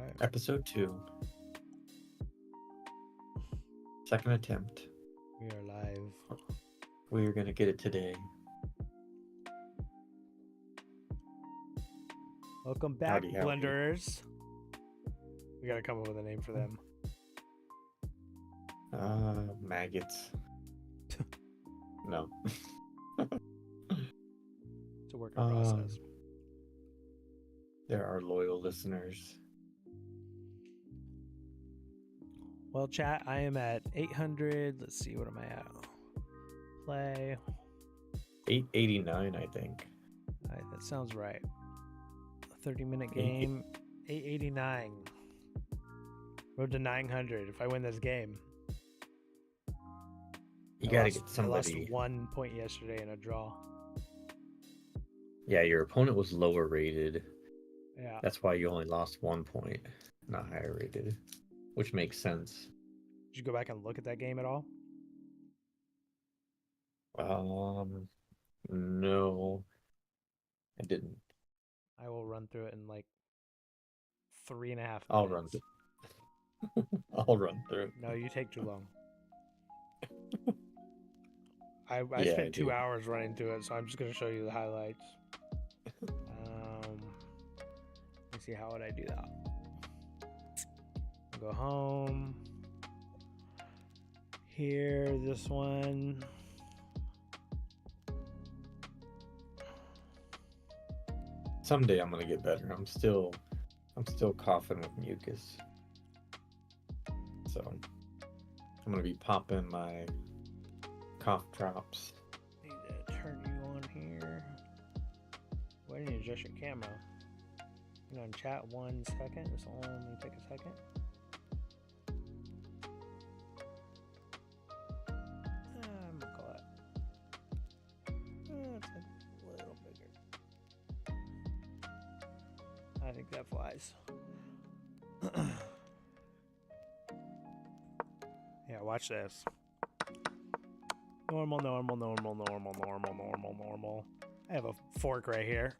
right. Episode 2. Second attempt. We are live. We're gonna get it today. Welcome back, Howdy, howdy. Blunderers. We gotta come up with a name for them. Maggots. No. It's a work in process. There are loyal listeners. Well, chat, I am at 800. Let's see, what am I at? Play. 889, I think. All right, that sounds right. A 30-minute game. 889. Road to 900. If I win this game. You gotta get somebody. I lost 1 point yesterday in a draw. Yeah, your opponent was lower rated. Yeah. That's why you only lost 1 point, not higher rated. Which makes sense. Did you go back and look at that game at all? No. I didn't. I will run through it in like 3.5 minutes. I'll run through. I'll run through. No, you take too long. I spent 2 hours running through it, so I'm just going to show you the highlights. Let's see, how would I do that? Go home. Here, this one. Someday I'm gonna get better. I'm still coughing with mucus. So I'm gonna be popping my cough drops. Need to turn you on here. Why didn't you adjust your camera? You know, chat 1 second. This will only take a second. I'm gonna call it. It's a little bigger. I think that flies. Yeah, watch this. Normal. I have a fork right here.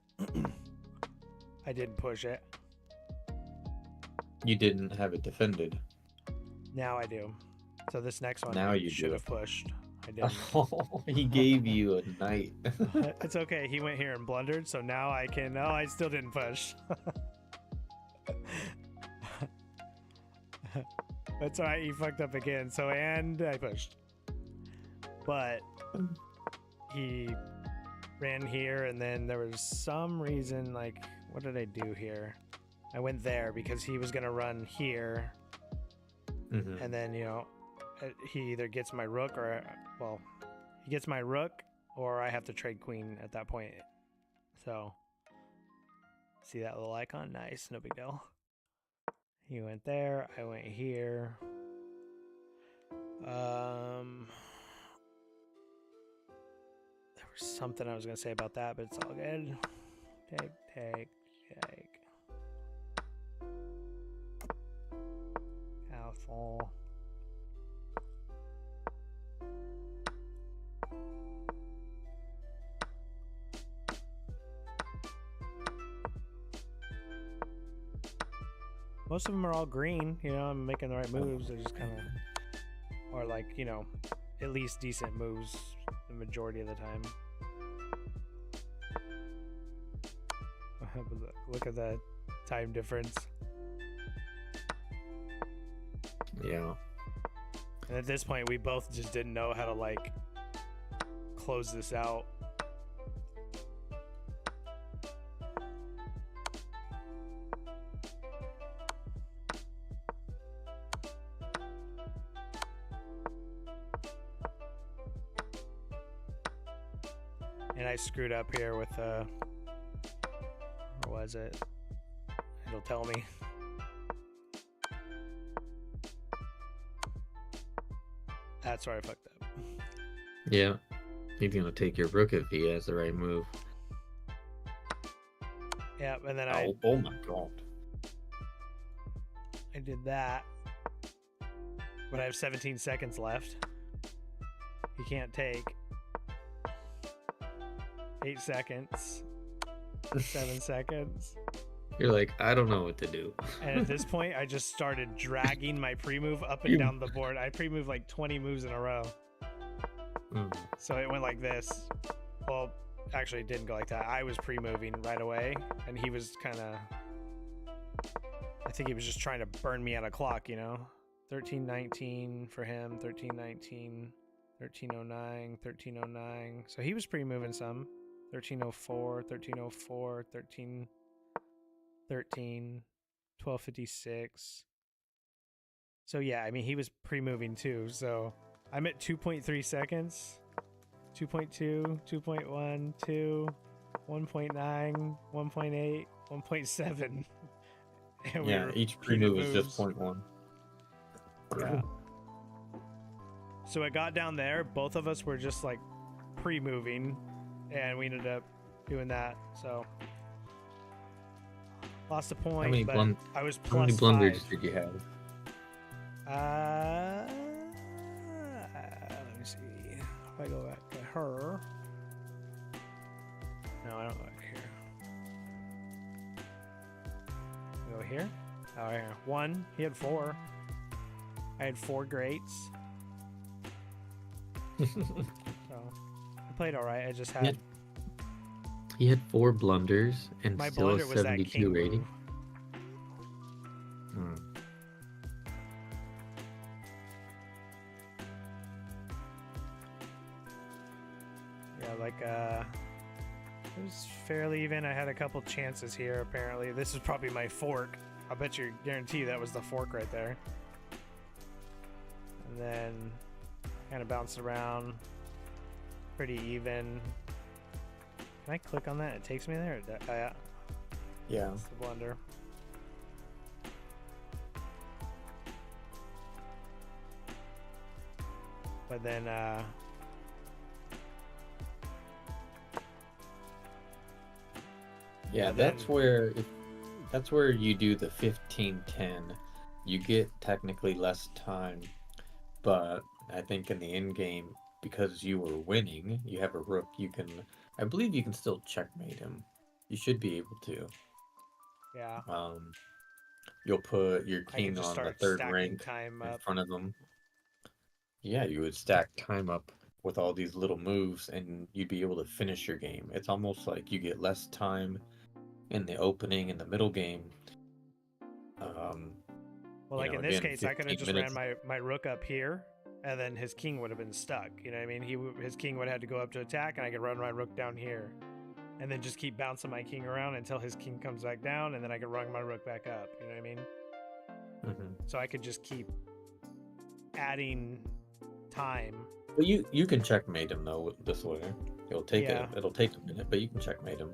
I didn't push it. You didn't have it defended. Now I do. So this next one Now you should do. have pushed. I didn't. Oh, he gave you a night. It's okay. He went here and blundered, so now I can. Oh, I still didn't push. That's alright. He fucked up again. So, and I pushed. But he ran here, and then there was some reason, like, what did I do here? I went there because he was going to run here. Mm-hmm. And then, you know, he either gets my rook or, well, he gets my rook or I have to trade queen at that point. So, see that little icon? Nice, no big deal. He went there, I went here. There was something I was going to say about that, but it's all good. Take. Castle. Most of them are all green, you know, I'm making the right moves. They're just kind of, or like, you know, at least decent moves the majority of the time. Look at that time difference. Yeah. And at this point, we both just didn't know how to, like, close this out. And I screwed up here with, where was it? It'll tell me. That's where I fucked up. Yeah. He's gonna take your rook if he has the right move. Yeah, and then oh my god. I did that. But I have 17 seconds left. He can't take. 8 seconds. 7 seconds. You're like, I don't know what to do. And at this point, I just started dragging my pre-move up and You- down the board. I pre-moved like 20 moves in a row. Mm. So it went like this. Well, actually, it didn't go like that. I was pre-moving right away, and he was kind of... I think he was just trying to burn me out of clock, 1319 for him, 1319, 1309, 1309. So he was pre-moving some. 1304, 1304, 1313, 1256. So yeah, I mean, he was pre-moving too. So I'm at 2.3 seconds. 2.2, 2.1, 2, 1.9, 1.8, 1.7. And we Yeah, each repeated pre-move is just moves. 0.1. Yeah. So it got down there. Both of us were just like pre-moving, and we ended up doing that. So lost a point, but I was How many plus blunders 5. did you have? Let me see. If I go back to her. No, I don't go back here. Go here. Oh, here. 1. He had 4. I had 4 greats. So I played all right. I just had He had 4 blunders and my still a blunder was that 72 king rating. move. Yeah, like it was fairly even. I had a couple chances here. Apparently, this is probably my fork. I bet you guarantee that was the fork right there. And then kind of bounced around, pretty even. Can I click on that? It takes me there. Yeah. That's the blunder. But then Yeah, that's where you do the 15-10. You get technically less time, but I think in the end game, because you were winning, you have a rook, I believe you can still checkmate him. You should be able to. yeah. You'll put your I could king just on the start 3rd stacking rank time in up. front of him. Yeah, you would stack time up with all these little moves, and you'd be able to finish your game. It's almost like you get less time in the opening and the middle game. Well, like in this again, case, I could have 15 just minutes. ran my rook up here, and then his king would have been stuck. You know what I mean? His king would have had to go up to attack, and I could run my rook down here, and then just keep bouncing my king around until his king comes back down, and then I could run my rook back up. You know what I mean? Mm-hmm. So I could just keep adding time. But you can checkmate him though this way. It'll take Yeah. it'll take a minute, but you can checkmate him.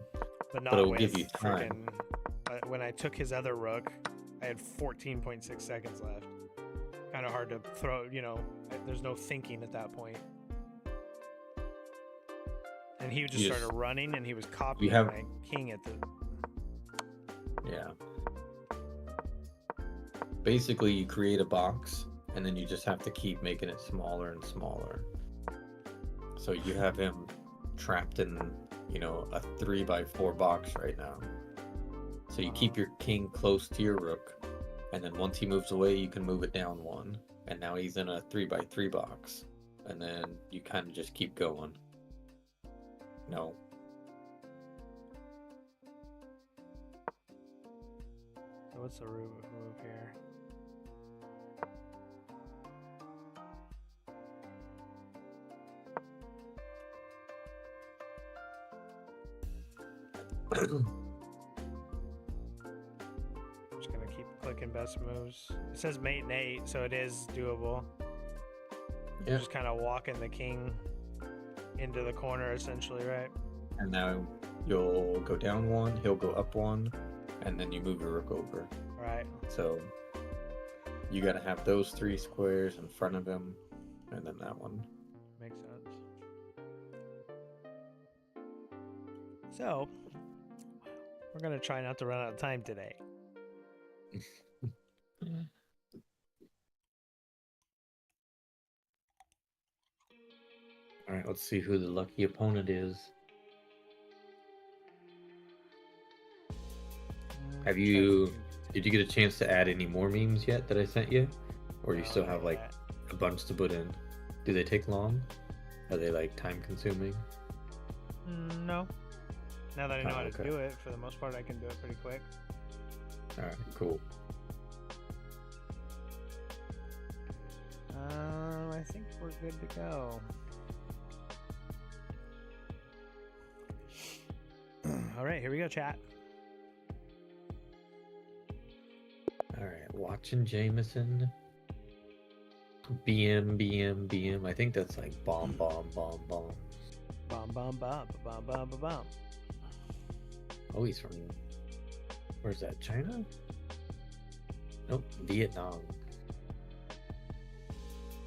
But But not it will with give you time. freaking. When I took his other rook, I had 14.6 seconds left. Kind of hard to throw, there's no thinking at that point. And he just started running, and he was copying my king at the... Yeah. Basically, you create a box, and then you just have to keep making it smaller and smaller. So you have him trapped in, a 3x4 box right now. So you keep your king close to your rook, and then once he moves away, you can move it down 1. And now he's in a 3x3 box. And then you kind of just keep going. No. So what's the move here? I'm just gonna keep clicking best moves. It says mate and 8, so it is doable. Yeah. Just kind of walking the king into the corner, essentially, right? And now you'll go down 1, he'll go up 1, and then you move your rook over. Right. So you got to have those 3 squares in front of him, and then that one. Makes sense. So we're gonna try not to run out of time today. All right, let's see who the lucky opponent is. Have Try you? 15, Did you get a chance to add any more memes yet that I sent you, or you no, still not have like yet. a bunch to put in? Do they take long? Are they like time consuming? No. Now that I know Oh, how okay. to do it, for the most part, I can do it pretty quick. All right, cool. I think we're good to go. All right, here we go, chat. All right, watching Jaymeson. BM. I think that's like bomb. Bomb, bomb, bomb, bomb, bomb, bomb, bomb. Oh, he's from. Where's that? China? Nope, Vietnam.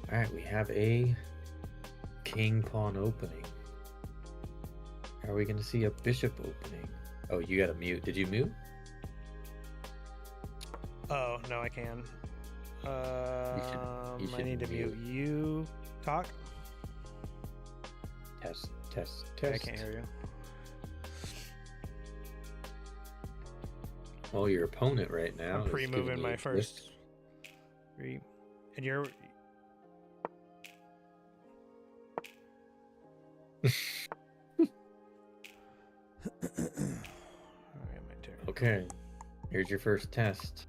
All right, we have a king pawn opening. Are we going to see a bishop opening? Oh, you got to mute. Did you mute? Oh, no, I can. You I need to mute you. Talk. Test. I can't hear you. Well, your opponent right now. I'm is pre-moving giving my you first three. And you're... Alright, my turn. Okay, here's your first test.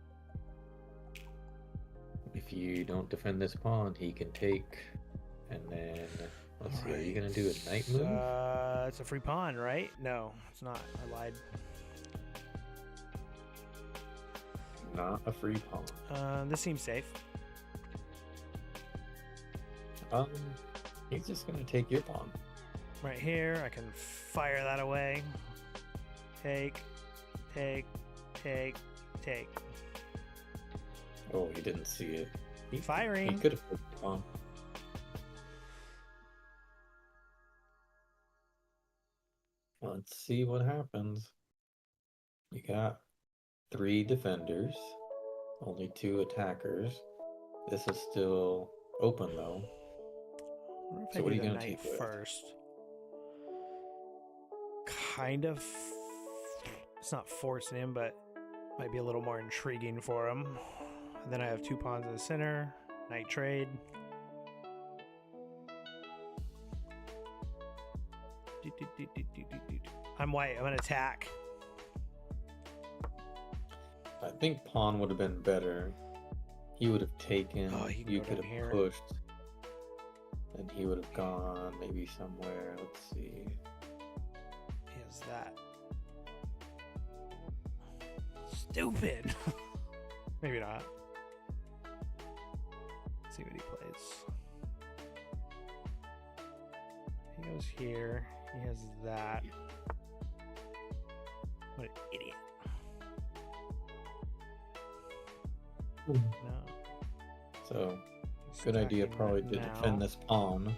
If you don't defend this pawn, he can take. And then, let's see, are you going to do a knight move? It's a free pawn, right? No, it's not. I lied. Not a free pawn. This seems safe. He's just going to take your pawn. Right here, I can fire that away. Take. Oh, he didn't see it. He Firing. could have put the pawn. Let's see what happens. You got 3 defenders, only 2 attackers. This is still open though. So what are you gonna take with? First? Kind of. It's not forcing him, but might be a little more intriguing for him. And then I have 2 pawns in the center. Knight trade. I'm white. I'm gonna attack. I think pawn would have been better. He would have taken. Oh, he can you go could down have here. pushed, and he would have gone maybe somewhere. Let's see. He has that. Stupid. Maybe not. Let's see what he plays. He goes here. He has that. What an idiot. No. So He's good idea attacking probably right to now. defend this pawn.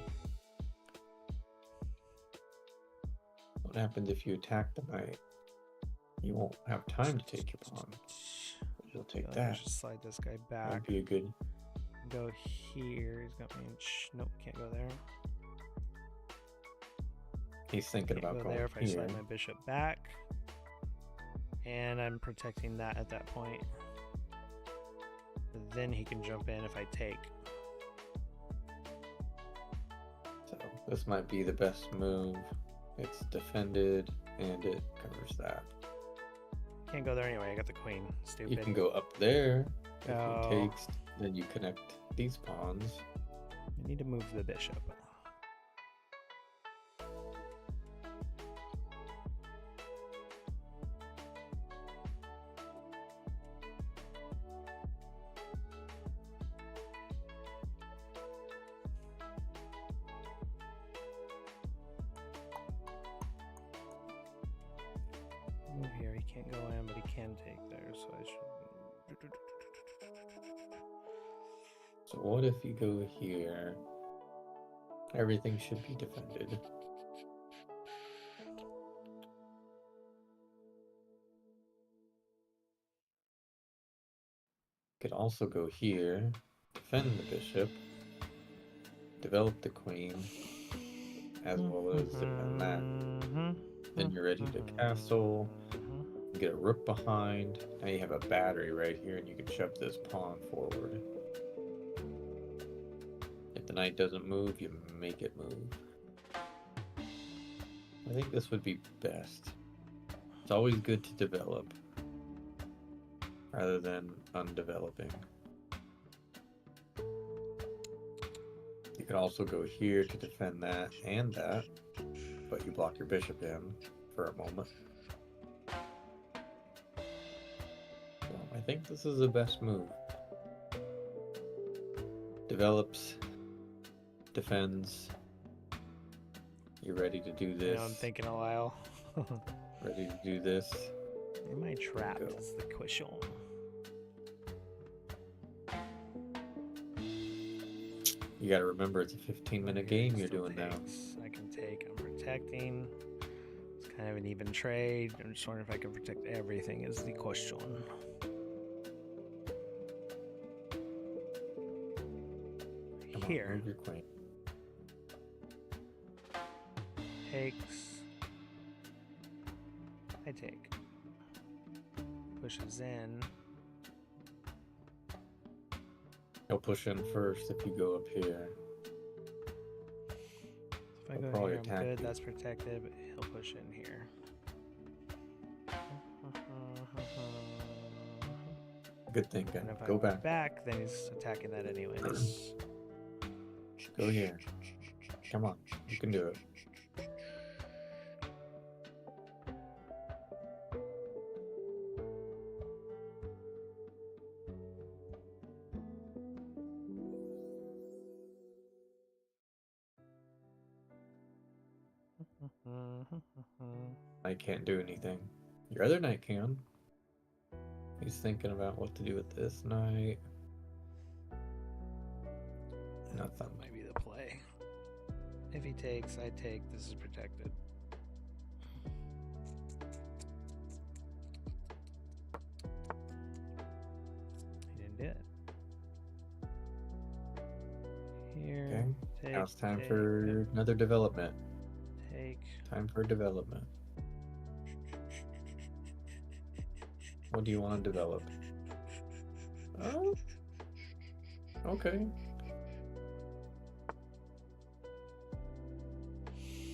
What happens if you attack the knight? You won't have time to take your pawn. You'll take I that. should slide this guy back. That'd be a good. Go here. He's got me in. Nope, can't go there. He's thinking Can't about go going there if I here. slide my bishop back. And I'm protecting that at that point. Then he can jump in if I take. So this might be the best move. It's defended and it covers that. Can't go there anyway. I got the queen. Stupid. You can go up there. If Oh. he takes, then you connect these pawns. I need to move the bishop. Move here. He can't go in, but he can take there. So I should. So what if you go here? Everything should be defended. Could also go here, defend the bishop, develop the queen, as well as defend that. Then you're ready to castle, get a rook behind. Now you have a battery right here, and you can shove this pawn forward. If the knight doesn't move, you make it move. I think this would be best. It's always good to develop rather than undeveloping. You can also go here to defend that and that, but you block your bishop in for a moment. So I think this is the best move. Develops, defends. You're ready to do this. Now I'm thinking a while. Ready to do this. Am I trapped? Go. Is the question. You gotta remember it's a 15-minute game you're doing now. I can take. I'm protecting. It's kind of an even trade. I'm just wondering if I can protect everything. Is the question. Come on, Here move your queen. takes. I take. Pushes in. He'll push in first if you go up here. If I He'll go probably here, I'm attack good. you. That's protected, but he'll push in here. Good thinking. And if I Go move back. then he's attacking that anyways. Go here. Come on. You can do it. I can't do anything. Your other knight can. He's thinking about what to do with this knight. Nothing. That might be the play. If he takes, I take. This is protected. He didn't do it. Here. Okay. Take, Now it's time take, for another development. take. Time for development. What do you want to develop? Oh. Okay.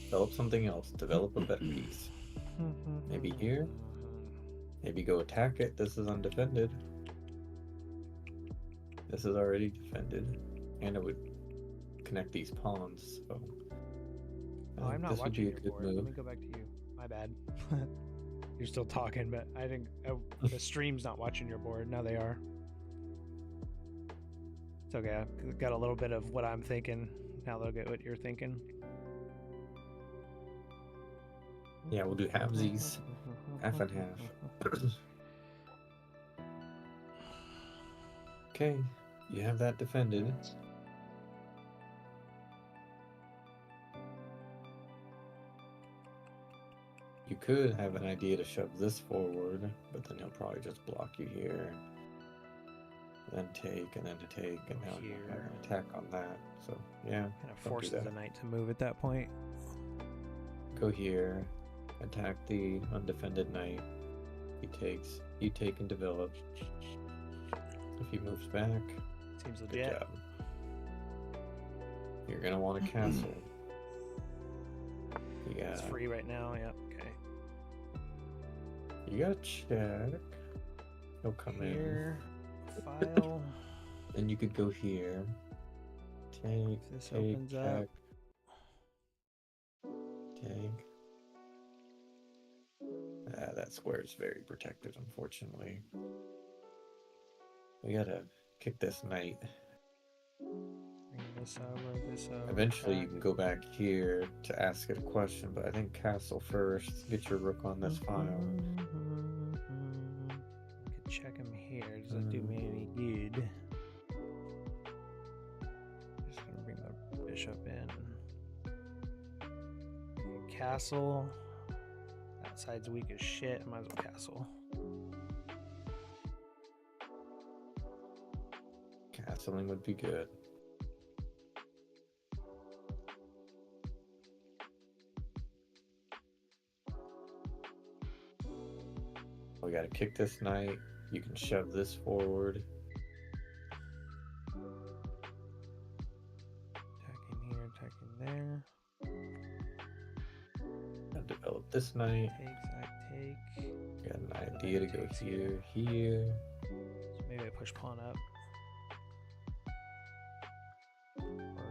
Develop something else. Develop a better piece. Maybe here. Maybe go attack it. This is undefended. This is already defended. And it would connect these pawns. So Oh, I'm not this would watching be a your good board. Let move. me go back to you. My bad. You're still talking, but I think the stream's not watching your board. Now they are. It's okay. I've got a little bit of what I'm thinking. Now they'll get what you're thinking. Yeah, we'll do halvesies. Half and half. Okay, you have that defended. You could have an idea to shove this forward, but then he'll probably just block you here. Then take, and then to take, and now you have an attack on that. So, yeah. Kind of don't do forces that. the knight to move at that point. Go here, attack the undefended knight. He takes, you take and develop. If he moves back, Seems good legit. job. You're gonna want a castle. Yeah. It's free right now. Yep. Okay. You gotta check. He'll come Here. File. Then you could go here. Take. If this take, opens check. up. Take. That square is very protected, unfortunately. We gotta kick this knight. Bring this over. This over. Eventually, you attack. can go back here to ask it a question, but I think castle first. Get your rook on this file. I could check him here. Does that do me any good? Just gonna bring the bishop in. Okay, castle. That side's weak as shit. I might as well castle. Castling would be good. to kick this knight. You can shove this forward. Attacking here, attacking there. Develop this knight. I take. Got an idea to go here, here. So maybe I push pawn up.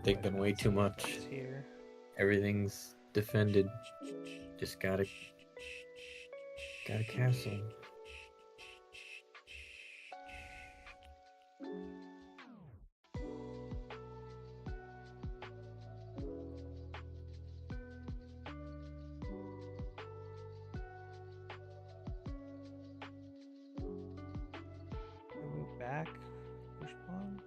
Thinking way too much. Here. Everything's defended. Just got a castle. Move back. Push pawn.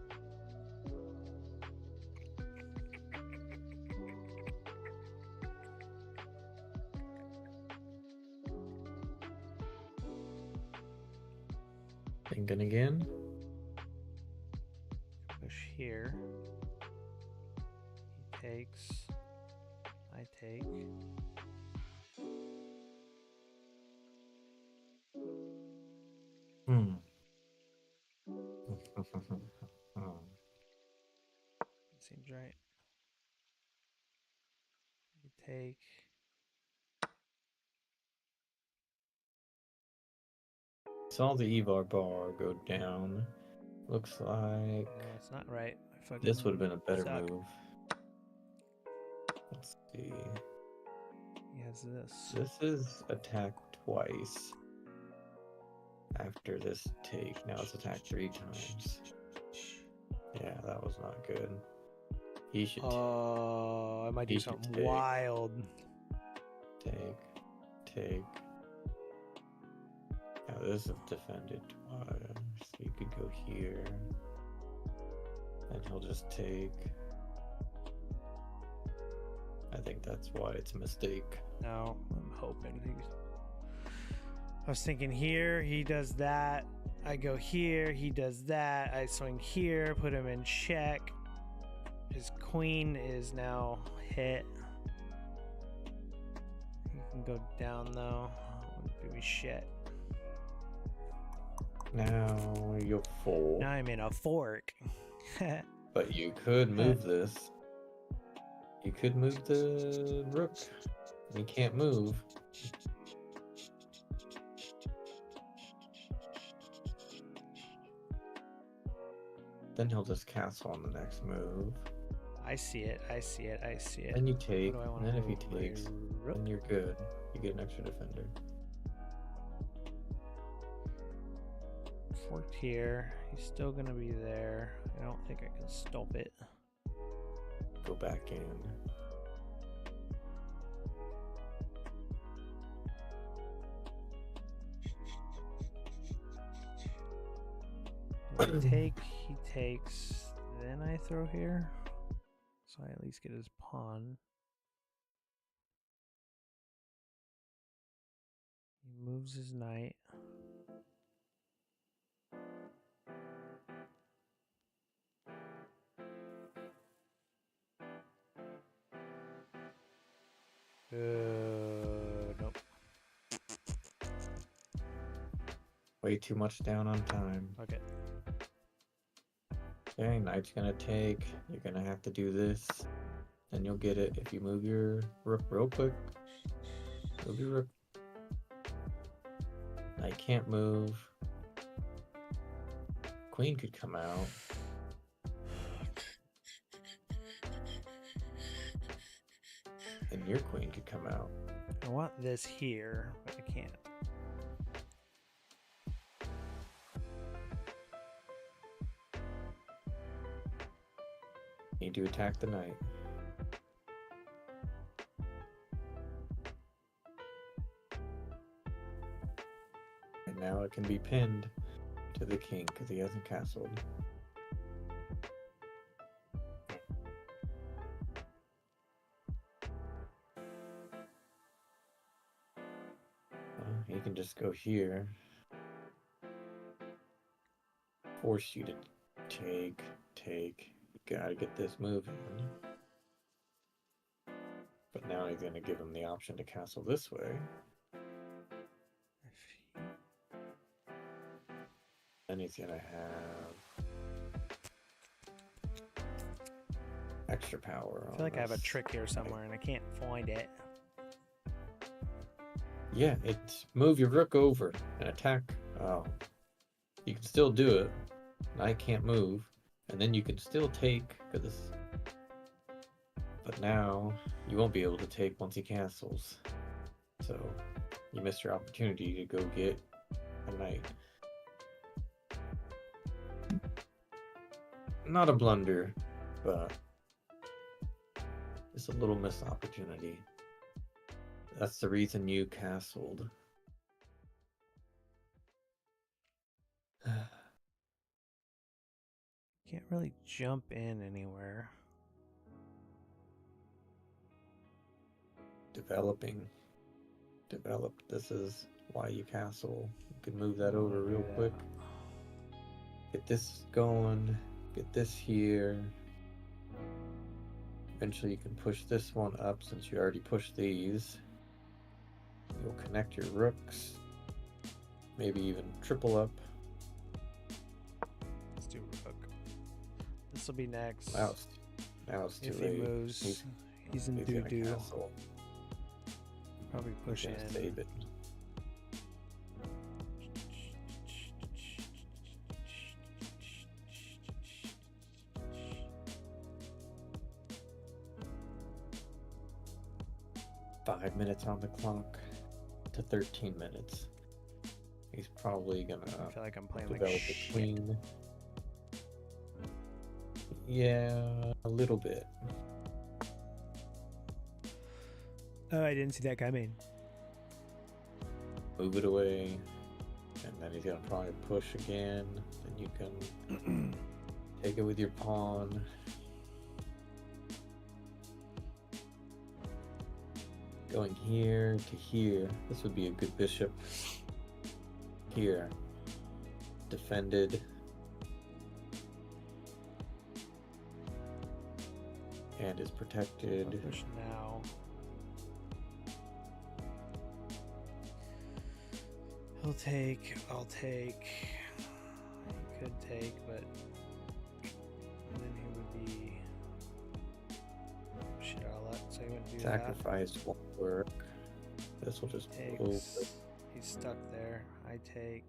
Thinking again. Push here. He takes. I take. Seems right. You take. Saw the Evar bar go down. Looks like It's not right. this would have been a better suck. move. Let's see. He has this. This is attack twice. After this take, now it's attacked 3 times. Yeah, that was not good. He should Oh, I might do he should something take. wild. Take. Now this is defended twice. So you could go here. And he'll just take. I think that's why it's a mistake. No, I'm hoping. I was thinking here, he does that. I go here, he does that. I swing here, put him in check. His queen is now hit. He can go down though. Wouldn't do me shit. Now you'll fold. Now I'm in a fork. But you could move this. You could move the rook. You can't move. Then he'll just castle on the next move. I see it. Then you take, What do I and wanna then if he move? My takes, rook? then you're good. You get an extra defender. Forked here. He's still gonna be there. I don't think I can stop it. Go back in. I take, he takes, then I throw here. So I at least get his pawn. He moves his knight. Nope. Way too much down on time. Okay. Okay, knight's gonna take. You're gonna have to do this. Then you'll get it if you move your rook real quick. Move your rook. Knight can't move. Queen could come out. And your queen could come out. I want this here, but I can't. Need to attack the knight. And now it can be pinned to the king because he hasn't castled. He can just go here. Force you to take. You gotta get this moving. But now he's gonna give him the option to castle this way. then he's gonna have extra power. I feel like I have a us. trick here somewhere and I can't find it. Yeah, it's move your rook over and attack. Oh, you can still do it. I can't move, and then you can still take because. But now you won't be able to take once he castles. So you missed your opportunity to go get a knight. Not a blunder, but it's a little missed opportunity. That's the reason you castled. Can't really jump in anywhere. Develop. This is why you castle. You can move that I wanna over do real that. quick. Get this going. Get this here. Eventually you can push this one up since you already pushed these. You'll connect your rooks. Maybe even triple up. Let's do rook. This will be next. Now it's too If late. he moves, he's in He's gonna doo-doo. castle. Probably push He's gonna in. save it. Five minutes on the clock to 13 minutes. He's probably gonna I feel like I'm playing like develop a shit. queen. Yeah, a little bit. Oh, I didn't see that coming. Move it away, and then he's gonna probably push again. Then you can take it with your pawn. Going here to here. This would be a good bishop. Here. Defended. And is I'll protected. push now. He'll take. I'll take. He could take, but then he would be shit out of luck. So he wouldn't do Sacrifice won't work. This will just that. blow. Takes. He's stuck there. I take.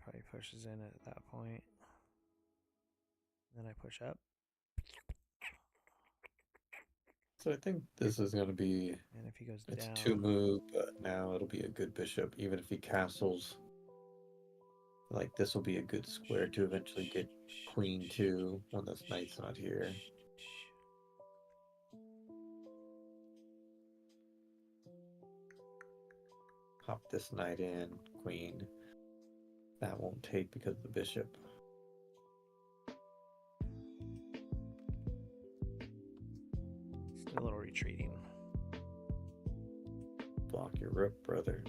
Probably pushes in at that point. Then I push up. So I think this is going to be, And if he goes it's down, 2 move, but now it'll be a good bishop. Even if he castles, like this will be a good square to eventually get queen 2 when this knight's not here. Pop this knight in, queen. That won't take because of the bishop. Still a little retreating. Block your rook, brother.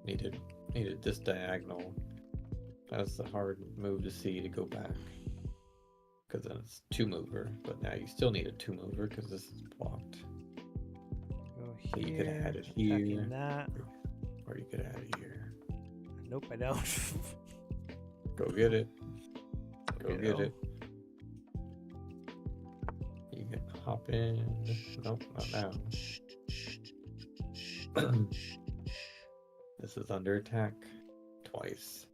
Needed this diagonal. That's the hard move to see to go back. Because then it's 2 mover, but now you still need a 2 mover because this is blocked. Go So you could here. add it attacking here, that. or you could add it here. Nope, I don't. Go get it. Go Okay, get no. it. You can hop in. Nope, not now. This is under attack twice.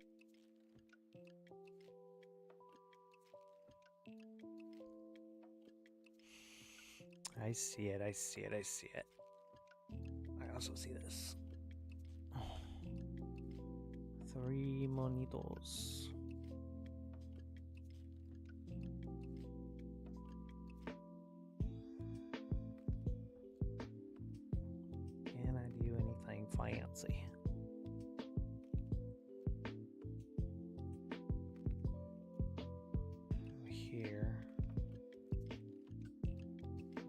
I see it. I see it. I see it. I also see this. 3 monitos. Can I do anything fancy? Here.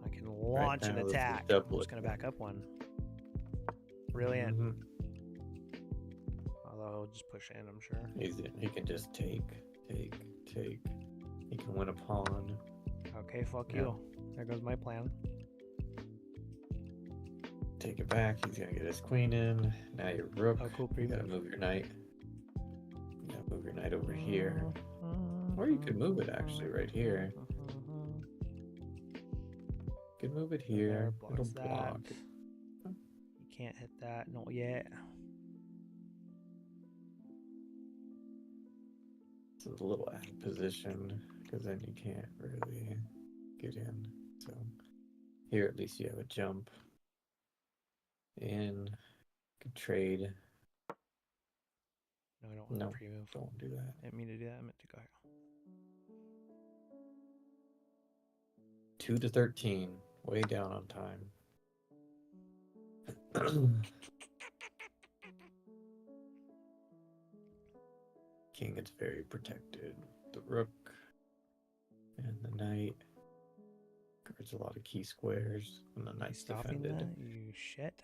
I can launch now, an this is attack. I'm double just going to back up one. Brilliant. Mhm. Although he'll just push in, I'm sure. He can just take. He can win a pawn. Okay, fuck Yeah. you. There goes my plan. Take it back. He's gonna get his queen in. Now your rook. Oh, cool You pre-move. gotta move your knight. You gotta move your knight over here. Or you could move it actually right here. You could move it here. There, It'll blocks that. block. You can't hit that. Not yet. It's a little out of position because then you can't really get in. So here at least you have a jump in. Could trade. No, I don't want No, to pre-move. don't do that. I didn't mean to do that. I meant to go here. 2 to 13, way down on time. King gets very protected. The rook and the knight guards a lot of key squares, and the You knight's stopping defended. that? You shit.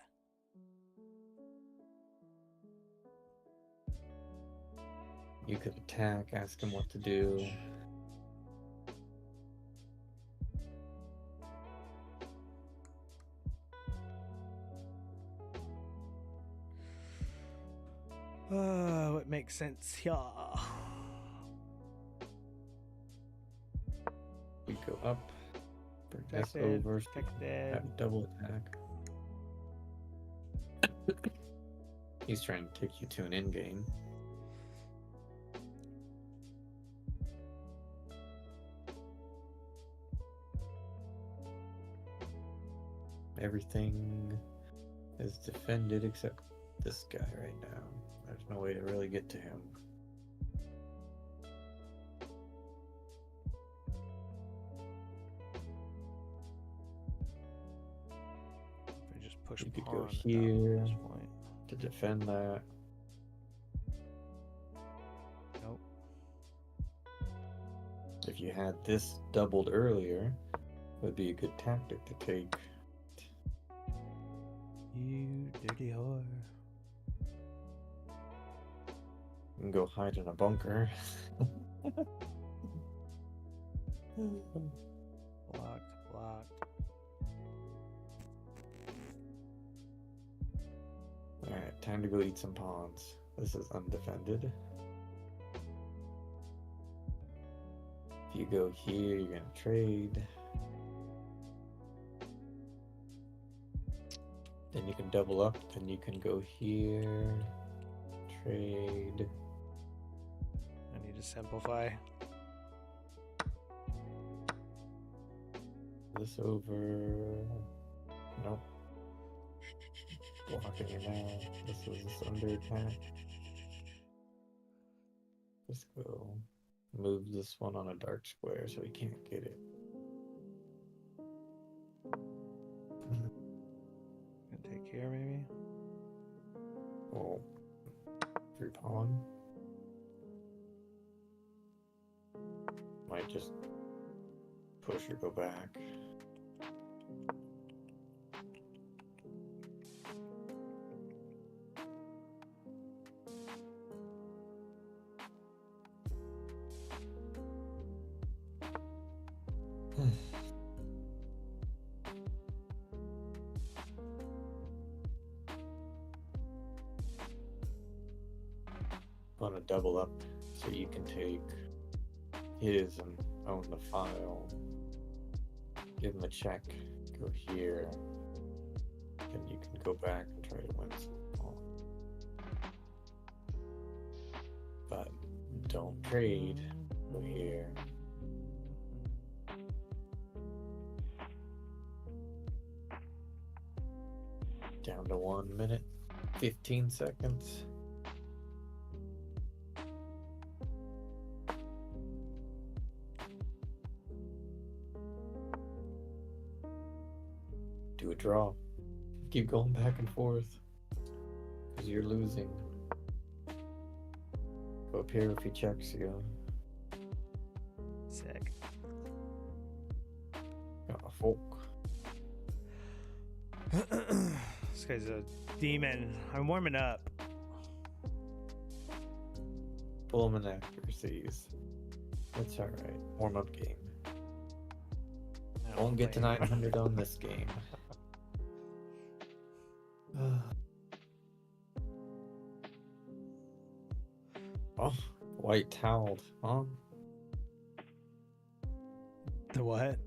You could attack, ask him what to do. Oh, it makes sense. Yeah. We go up, bring this Protected, over, so we can protected. have double attack. He's trying to take you to an end game. Everything is defended except this guy right now. There's no way to really get to him. If I just push You could pawn go at that here. this point. To defend that. Nope. If you had this doubled earlier, it would be a good tactic to take. You dirty whore. You can go hide in a bunker. Blocked, blocked. Alright, time to go eat some pawns. This is undefended. If you go here, you're gonna trade. Then you can double up, then you can go here, trade. I need to simplify. This over. Nope. Blocking it now. This is under attack. Let's go move this one on a dark square so he can't get it. Gonna take here maybe. Oh, free pawn. Might just push or go back. Want to double up so you can take his and own the file. Give him a check. Go here. Then you can go back and try to win some pawn. But don't trade. Go here. Down to 1 minute, 15 seconds. Do a draw. Keep going back and forth. Because you're losing. Go up here if he checks you. Sick. Got a fork. This guy's a demon. I'm warming up. Pull him in accuracies. That's alright. Warm up game. No, know. Won't I'm get to playing. 900 on this game. Oh, white toweled, huh? The what?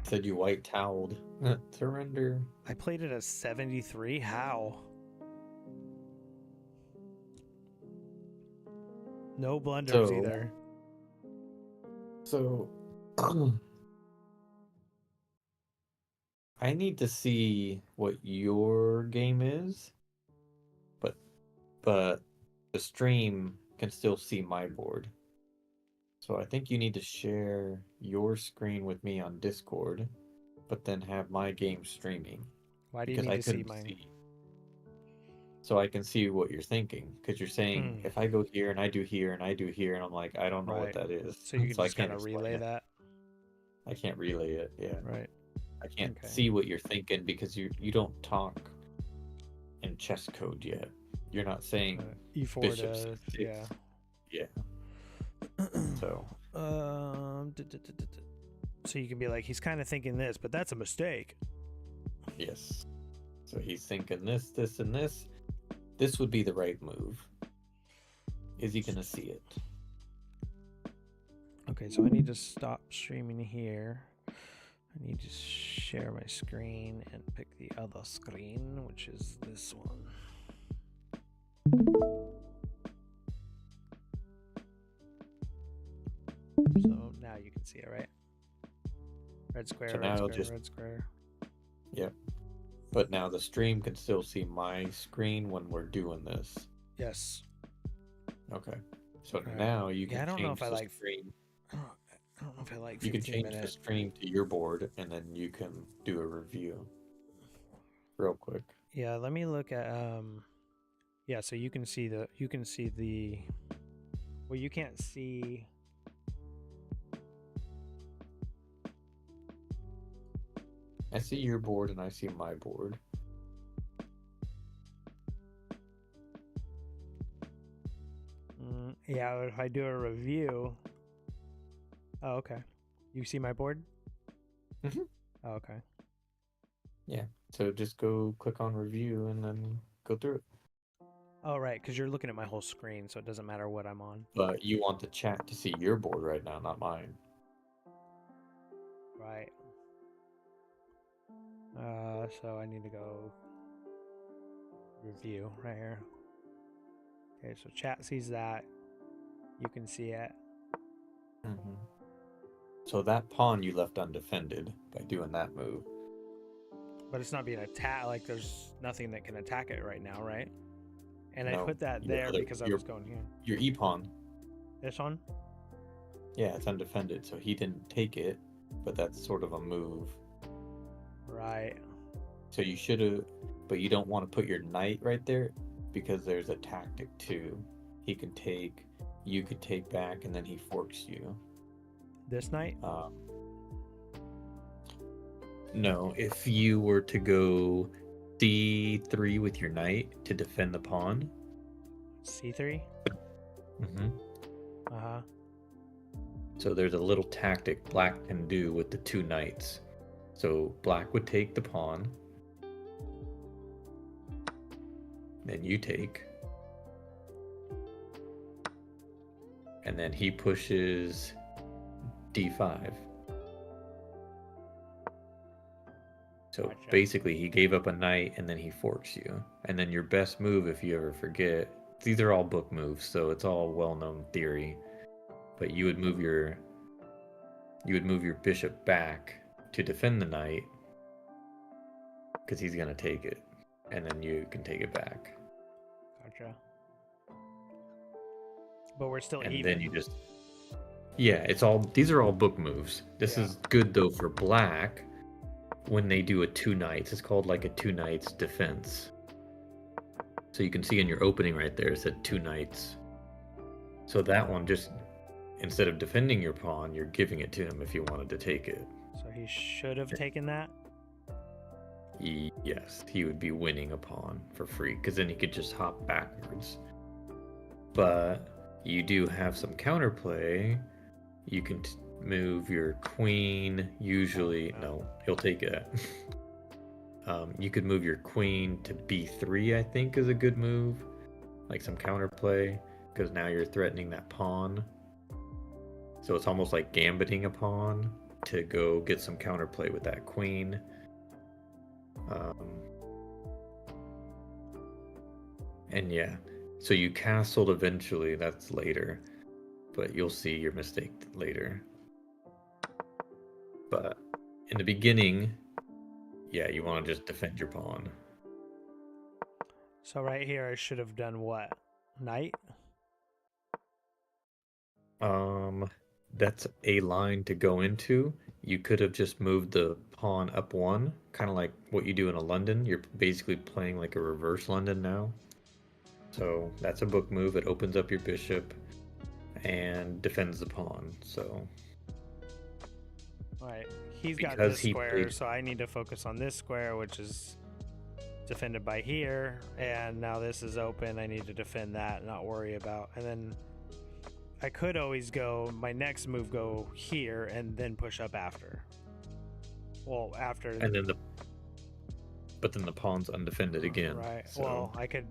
Said you white toweled. Surrender. I played it as 73. How? No blunders So, either. so I need to see what your game is, but the stream can still see my board. So I think you need to share your screen with me on Discord, but then have my game streaming Why do you because need I to see couldn't mine? see. So I can see what you're thinking because you're saying Mm, if I go here and I do here and I do here and I'm like I don't know what right. that is, So you can so I just can't kind of explain relay it. that. I can't relay it. Yeah, Right. I can't Okay. see what you're thinking because you don't talk in chess code yet. You're not saying E4 bishop to c6. yeah. Yeah. So So you can be like, he's kind of thinking this, but that's a mistake. yes. So he's thinking this, this, and this. This would be the right move. Is he gonna see it? Okay, so I need to stop streaming here. I need to share my screen and pick the other screen, which is this one. So now you can see it, right? Red square, So red now it'll square, just red square. Yep. But now the stream can still see my screen when we're doing this. Yes. Okay. So Alright. now you can I don't know change if I the like. stream. I don't know if I like You can 15 change the minute. stream to your board and then you can do a review real quick. Yeah, let me look at yeah, so you can see the well, you can't see. I see your board and I see my board. Yeah, if I do a review. Oh, okay. You see my board? Mhm. Oh, okay. Yeah. So just go click on review and then go through it. Oh, right, because you're looking at my whole screen, so it doesn't matter what I'm on. But you want the chat to see your board right now, not mine. Right. So I need to go review right here. Okay, so chat sees that. You can see it. Mm-hmm. So that pawn you left undefended by doing that move. But it's not being attacked. Like, there's nothing that can attack it right now, right? And I No, put that your there other- because I your- was going here. Your e-pawn, This one? yeah, it's undefended, so he didn't take it, but that's sort of a move. Right. So you should have, but you don't want to put your knight right there because there's a tactic too. He can take, you could take back, and then he forks you. This night? No, if you were to go c3 with your knight to defend the pawn. C3? Mm-hmm. Uh-huh. So there's a little tactic black can do with the two knights. So black would take the pawn. Then you take. And then he pushes d5. So Gotcha. basically he gave up a knight and then he forks you. And then your best move, if you ever forget, these are all book moves, so it's all well-known theory. But you would move your bishop back to defend the knight because he's gonna take it, and then you can take it back. Gotcha. But we're still And even. then you just these are all book moves. This Yeah. is good though for black when they do a two knights. It's called like a two knights defense. So you can see in your opening right there it said two knights. So that one, just instead of defending your pawn, you're giving it to him if you wanted to take it. So he should have taken that? Yes, he would be winning a pawn for free because then he could just hop backwards. But you do have some counterplay. You can move your queen. Usually, no, he'll take a. You could move your queen to b3. I think is a good move, like some counterplay, because now you're threatening that pawn. So it's almost like gambiting a pawn to go get some counterplay with that queen. And yeah, so you castled eventually. That's later, but you'll see your mistake later. But in the beginning, yeah, you want to just defend your pawn. So right here, I should have done what? Knight? That's a line to go into. You could have just moved the pawn up one, kind of like what you do in a London. You're basically playing like a reverse London now. So that's a book move. It opens up your bishop and defends the pawn. So All right. He's got because this he square, played, so I need to focus on this square, which is defended by here. And now this is open. I need to defend that, not worry about. And then I could always go, my next move go here and then push up after. Well, after. and then but then the pawn's undefended again. Right. So Well, I could.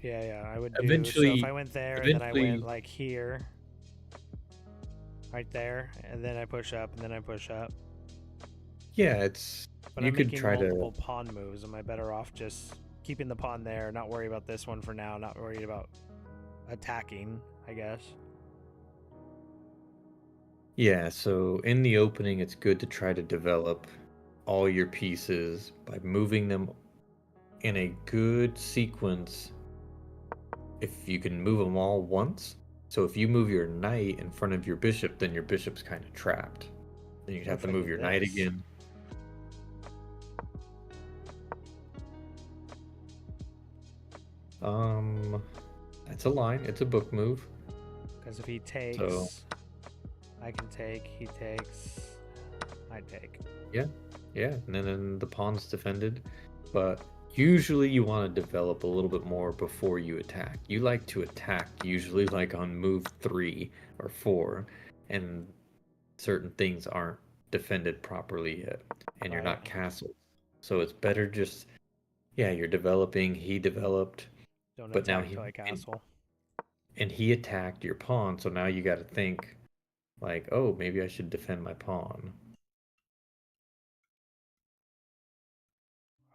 Yeah, I would do. eventually, So if I went there and then I went like here, right there, and then I push up and then I push up. yeah, it's. But You I'm could making try multiple to. pawn moves. Am I better off just keeping the pawn there, not worry about this one for now, not worried about attacking, I guess? Yeah, so in the opening, it's good to try to develop all your pieces by moving them in a good sequence. If you can move them all once, so if you move your knight in front of your bishop, then your bishop's kind of trapped. Then you'd have to move your knight again. That's a line. It's a book move. Because if he takes, So I can take. He takes, I take. yeah, and then the pawn's defended. But usually you want to develop a little bit more before you attack. You like to attack usually like on move 3 or 4, and certain things aren't defended properly yet, and you're not castled. So it's better just, yeah, you're developing. He developed, Don't but now attack till I castle. and he attacked your pawn. So now you got to think, like, oh, maybe I should defend my pawn.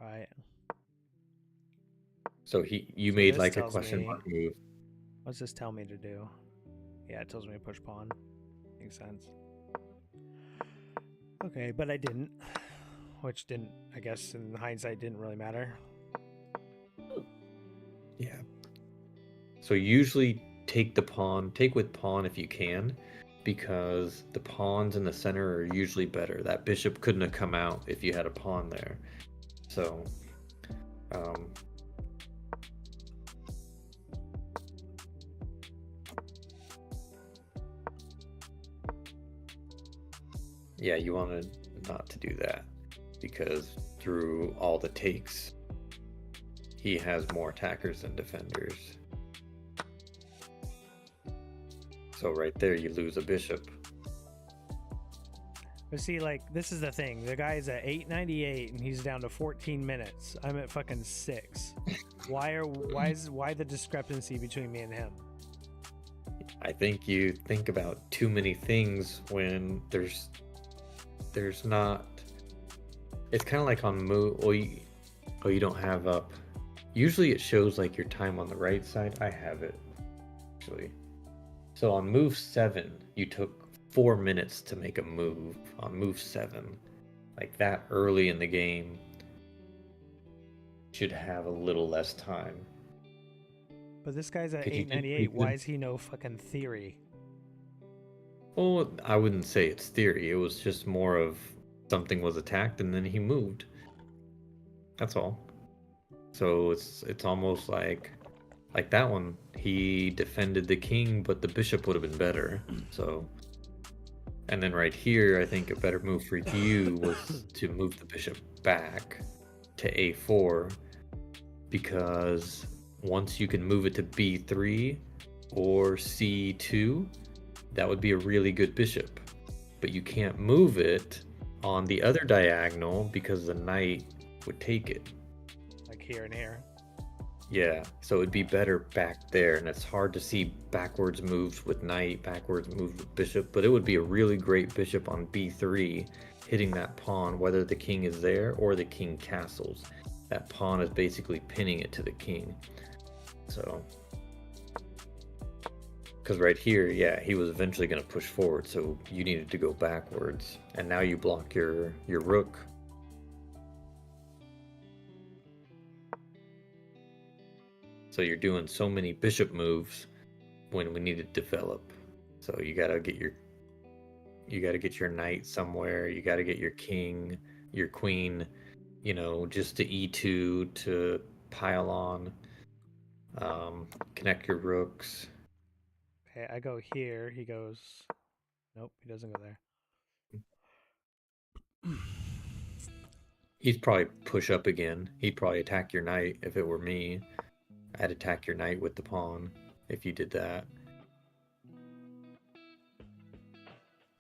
Right. So you So made this like a tells question me- mark move. What's this tell me to do? Yeah, it tells me to push pawn. Makes sense. Okay, but I didn't. Which didn't, I guess, in hindsight, didn't really matter. Yeah. So usually take with pawn if you can, because the pawns in the center are usually better. That bishop couldn't have come out if you had a pawn there. So, yeah, you wanted not to do that, because through all the takes, he has more attackers than defenders. So right there, you lose a bishop. But see, like, this is the thing. The guy's at 898 and he's down to 14 minutes. I'm at fucking 6. Why the discrepancy between me and him? I think you think about too many things when there's not. It's kind of like on move. You don't have up. Usually it shows like your time on the right side. I have it actually. So on move 7, you took 4 minutes to make a move on move 7. Like that early in the game should have a little less time. But this guy's at Could you do 898. Why something? is he no fucking theory? Well, I wouldn't say it's theory. It was just more of something was attacked and then he moved. That's all. So it's almost like that one. He defended the king, but the bishop would have been better. So, and then right here, I think a better move for you was to move the bishop back to a4, because once you can move it to b3 or c2, that would be a really good bishop. but you can't move it on the other diagonal because the knight would take it. Like here and here. Yeah, so it'd be better back there, and it's hard to see backwards moves with knight, backwards moves with bishop, but it would be a really great bishop on b3, hitting that pawn, whether the king is there or the king castles. That pawn is basically pinning it to the king. So, because right here, yeah, he was eventually going to push forward, so you needed to go backwards, and now you block your rook. So you're doing so many bishop moves when we need to develop. So you gotta get your knight somewhere. You gotta get your king, your queen, just to e2 to pile on. Connect your rooks. Okay, I go here. He goes. Nope, he doesn't go there. He'd probably push up again. He'd probably attack your knight if it were me. I'd attack your knight with the pawn if you did that.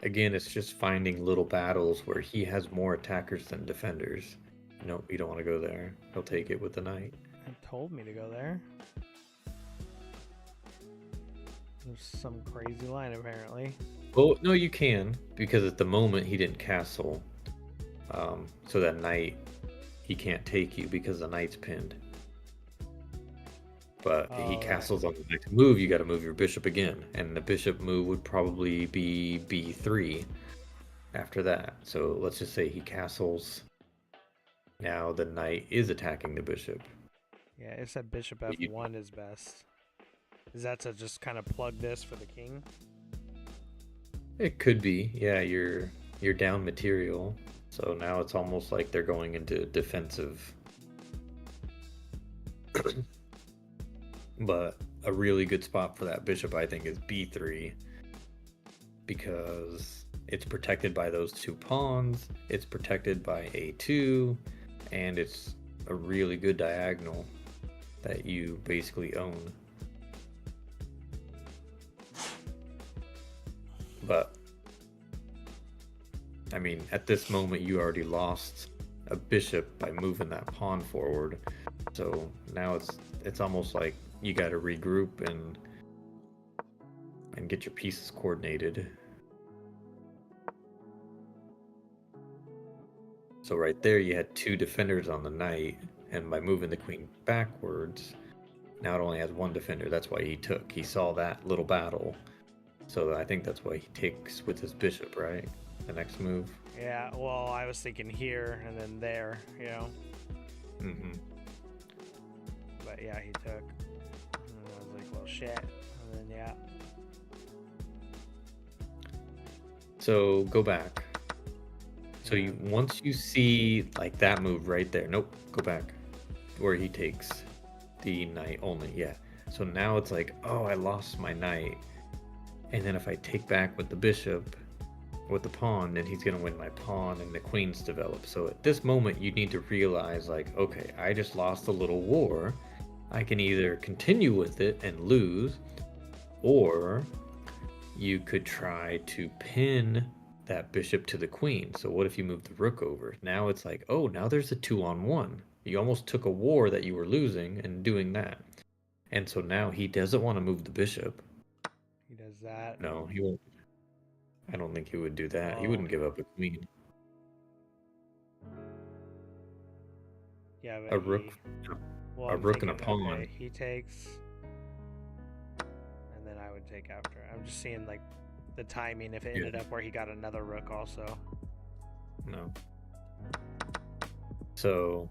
Again, it's just finding little battles where he has more attackers than defenders. Nope, you don't want to go there. He'll take it with the knight. He told me to go there. There's some crazy line apparently. Well, no, you can, because at the moment he didn't castle. So that knight, he can't take you because the knight's pinned. But he castles on the next move, you got to move your bishop again. And the bishop move would probably be b3 after that. So let's just say he castles. Now the knight is attacking the bishop. Yeah, it said bishop f1 is best. Is that to just kind of plug this for the king? It could be. Yeah, you're down material. So now it's almost like they're going into defensive. But a really good spot for that bishop, I think, is b3, because it's protected by those two pawns, it's protected by a2, and it's a really good diagonal that you basically own. But I mean, at this moment you already lost a bishop by moving that pawn forward, so now it's almost like you got to regroup and get your pieces coordinated. So right there you had two defenders on the knight, and by moving the queen backwards, now it only has one defender. That's why he took. He saw that little battle. So I think that's why he takes with his bishop, right? The next move. Yeah, well, I was thinking here and then there, Mm-hmm. But yeah, he took. And I was like, well, shit. And then, yeah. So go back. So once you see like that move right there, nope, go back, where he takes the knight only, yeah. So now it's like, oh, I lost my knight, and then if I take back with the bishop, with the pawn, then he's gonna win my pawn, and the queen's develop. So at this moment, you need to realize, like, okay, I just lost a little war. I can either continue with it and lose, or you could try to pin that bishop to the queen. So what if you move the rook over? Now it's like, oh, now there's a 2-on-1. You almost took a war that you were losing and doing that. And so now he doesn't want to move the bishop. He does that. No, he won't. I don't think he would do that. Oh. He wouldn't give up a queen. Yeah, but A rook, a rook and a pawn. Okay, he takes, and then I would take after. I'm just seeing like the timing if it ended up where he got another rook also. No. So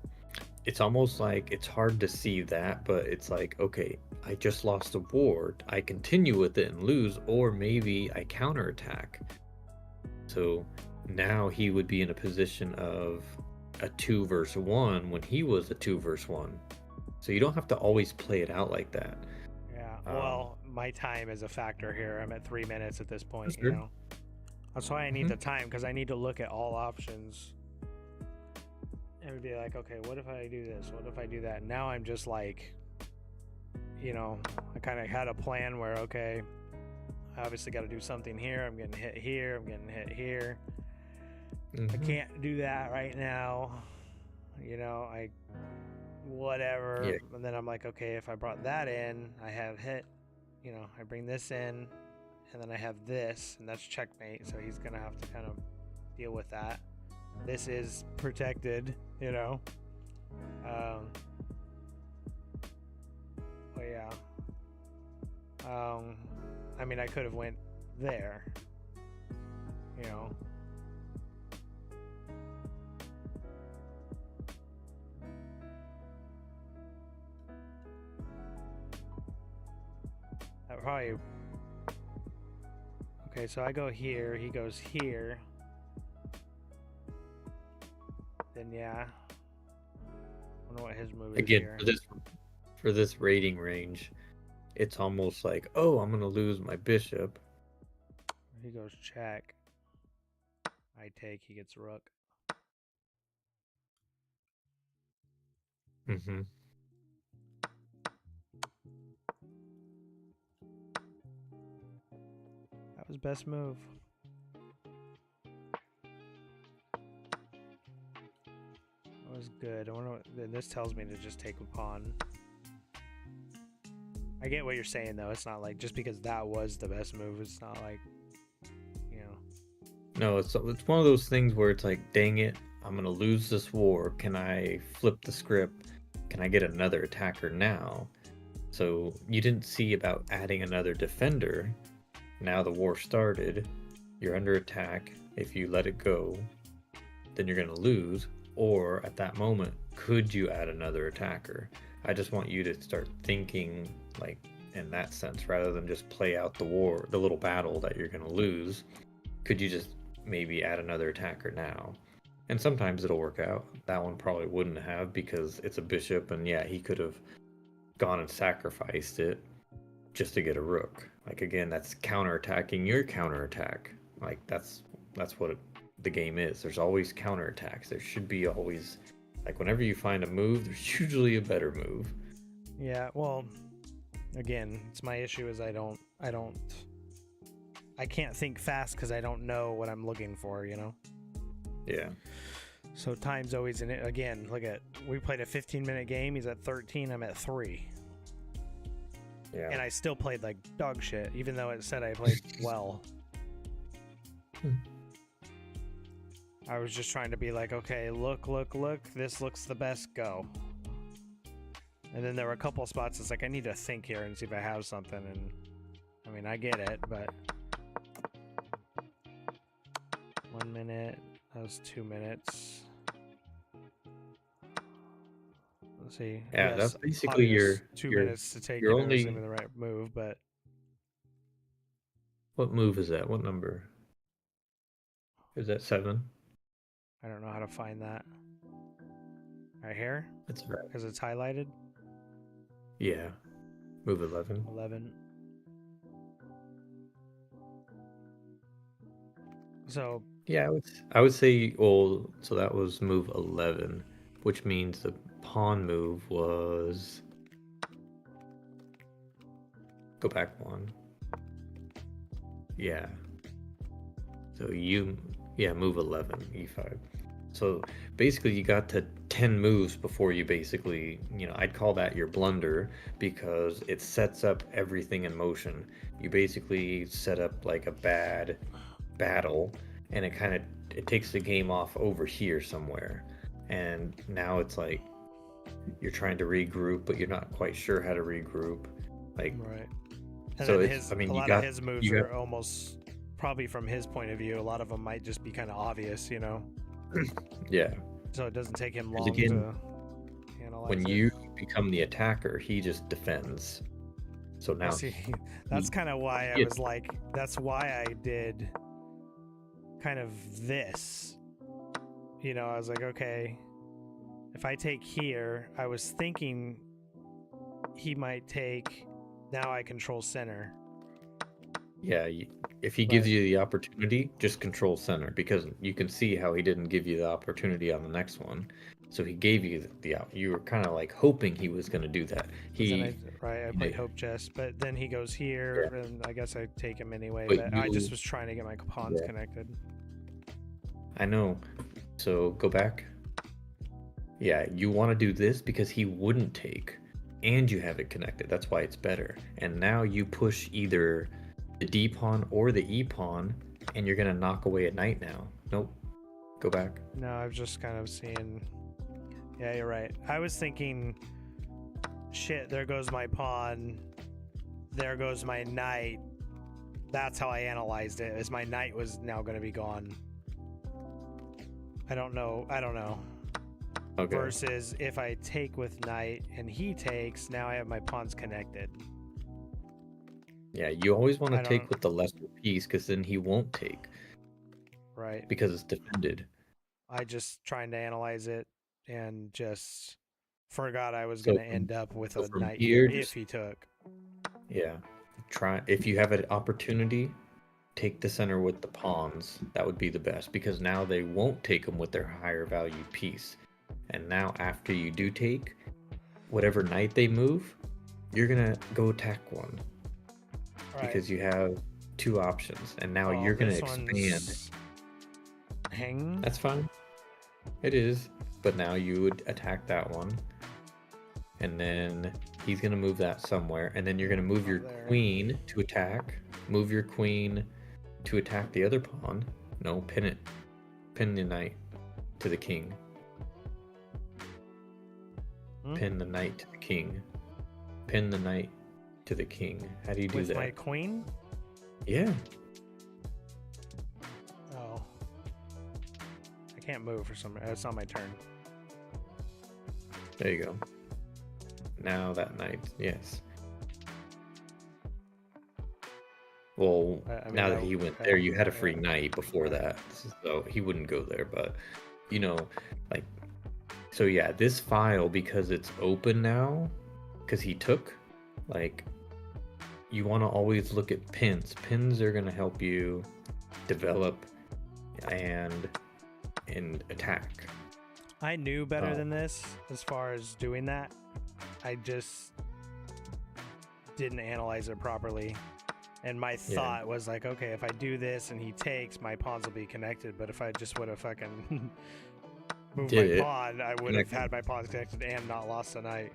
it's almost like it's hard to see that, but it's like, okay, I just lost a war. I continue with it and lose, or maybe I counterattack. So now he would be in a position of a 2 versus 1 when he was a 2 versus 1. So you don't have to always play it out like that. Yeah. Well, my time is a factor here. I'm at 3 minutes at this point. Sure. You know, that's why I need the time, because I need to look at all options. And be like, okay, what if I do this? What if I do that? Now I'm just like, I kind of had a plan where, okay, I obviously got to do something here. I'm getting hit here. I'm getting hit here. I Mhm. can't do that right now. You know, whatever. Yeah. And then I'm like, okay, if I brought that in, I have hit, I bring this in, and then I have this, and that's checkmate. So he's going to have to kind of deal with that. This is protected, Um, but yeah. I mean, I could have went there, you know. That probably. Okay, so I go here. He goes here. Then yeah. I wonder what his move is Again, here. for this rating range, it's almost like, oh, I'm gonna lose my bishop. He goes check. I take. He gets rook. Mm-hmm. That was best move. That was good. I wonder what. Then this tells me to just take a pawn. I get what you're saying though. It's not like just because that was the best move. It's not like, No, it's one of those things where it's like, dang it, I'm gonna lose this war. Can I flip the script? Can I get another attacker now? So you didn't see about adding another defender. Now the war started. You're under attack. If you let it go, then you're gonna lose. Or at that moment, could you add another attacker? I just want you to start thinking like in that sense, rather than just play out the war, the little battle that you're gonna lose. Could you just maybe add another attacker now? And sometimes it'll work out. That one probably wouldn't have because it's a bishop, and yeah, he could have gone and sacrificed it just to get a rook. Like again, that's counterattacking your counterattack. Like that's what the game is. There's always counterattacks. There should be always, like, whenever you find a move, there's usually a better move. Yeah. Well, again, it's my issue is I can't think fast because I don't know what I'm looking for. Yeah. So time's always in it. Again, look at, we played a 15-minute game. He's at 13. I'm at 3. Yeah. And I still played like dog shit, even though it said I played well. I was just trying to be like, okay, look. This looks the best. Go. And then there were a couple spots. It's like I need to think here and see if I have something. And I mean, I get it, but 1 minute. That was 2 minutes. Let's see. Yeah, Yes, that's basically your 2 minutes to take your it. only. The right move, but What move is that? What number? Is that 7? I don't know how to find that. Right here, That's right. because it's highlighted. Yeah. Move 11. 11. So Yeah, I would say, well, so that was move 11, which means the pawn move was go back 1. Yeah. So move 11, e5. So basically you got to 10 moves before you basically, I'd call that your blunder because it sets up everything in motion. You basically set up like a bad battle, and it takes the game off over here somewhere. And now it's like you're trying to regroup, but you're not quite sure how to regroup. Like, right. And so then a lot of his moves are almost, probably from his point of view, a lot of them might just be kind of obvious, Yeah. So it doesn't take him long again, to analyze when it. you become the attacker, he just defends. So now see, that's kind of why I was like, that's why I did kind of this. I was like, okay, if I take here, I was thinking he might take, now I control center. Yeah, if he gives you the opportunity, just control center, because you can see how he didn't give you the opportunity on the next one. So he gave you the out. You were kind of like hoping he was going to do that. Then I He played did. Hope Chest, but then he goes here, Yeah. and I guess I take him anyway. But But I just was trying to get my pawns yeah, connected. I know. So go back. Yeah, you want to do this because he wouldn't take, and you have it connected. That's why it's better. And now you push either the D pawn or the E pawn, and you're gonna knock away at knight now. Nope. Go back. No, I was just kind of seeing. Yeah, you're right. I was thinking, shit, there goes my pawn. There goes my knight. That's how I analyzed it, as my knight was now going to be gone. I don't know. Okay. Versus if I take with knight and he takes, now I have my pawns connected. Yeah, you always want I to take don't- with the lesser piece because then he won't take Right. because it's defended. I just trying to analyze it and just forgot I was So going to end up with a from knight here, here if just he took. yeah, try if you have an opportunity, take the center with the pawns. That would be the best because now they won't take them with their higher value piece. And now after you do take whatever knight they move, you're gonna go attack one because you have two options, and now you're gonna expand. Hang. That's fine. It is, but now you would attack that one, and then he's gonna move that somewhere, and then you're gonna move your queen to attack. Move your queen to attack the other pawn. No, pin it. Pin the knight to the king. Pin the knight to the king. Pin the knight to the king. How do you do with that? my queen? Yeah. Oh. I can't move for some. It's not my turn. There you go. Now that knight, yes. Well, now that he went there, you had a free knight before that, so he wouldn't go there. But you know, like, so yeah, this file, because it's open now, because he took, like, you want to always look at pins. Pins are gonna help you develop and attack. I knew better than this as far as doing that. I just didn't analyze it properly. And my thought was like, okay, if I do this and he takes, my pawns will be connected. But if I just would have fucking moved my pawn, I would have had my pawns connected and not lost a knight.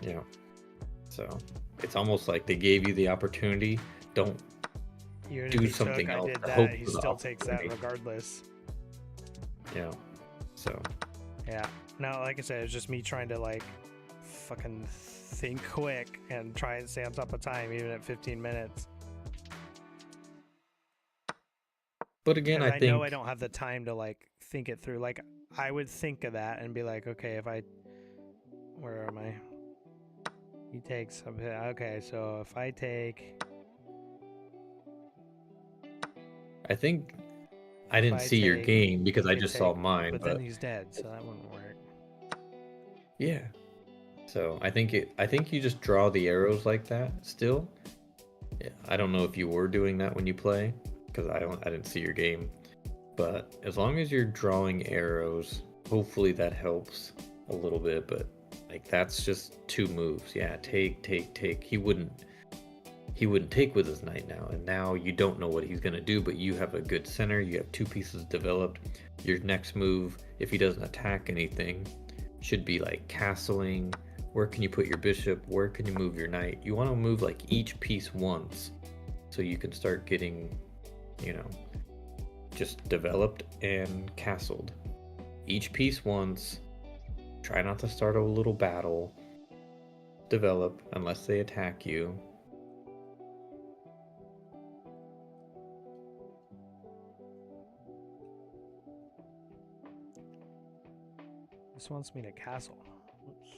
Yeah. So it's almost like they gave you the opportunity. Don't do something else. I did that. He still takes that regardless. Yeah. So. Yeah. No, like I said, it's just me trying to like fucking think quick and try and stay on top of time even at 15 minutes. But again, I think know I don't have the time to like think it through. Like I would think of that and be like, okay, where am I? He takes something. Okay, so if I take, I think I didn't see your game because I just saw mine. But then he's dead, so that wouldn't work. Yeah. So I think you just draw the arrows like that still. Yeah, I don't know if you were doing that when you play because I didn't see your game. But as long as you're drawing arrows, hopefully that helps a little bit, but like that's just two moves. Yeah, take. He wouldn't take with his knight now, and now you don't know what he's going to do, but you have a good center, you have two pieces developed. Your next move, if he doesn't attack anything, should be like castling. Where can you put your bishop? Where can you move your knight? You want to move like each piece once so you can start getting, just developed and castled. Each piece once. Try not to start a little battle. Develop unless they attack you. This wants me to castle. Oops.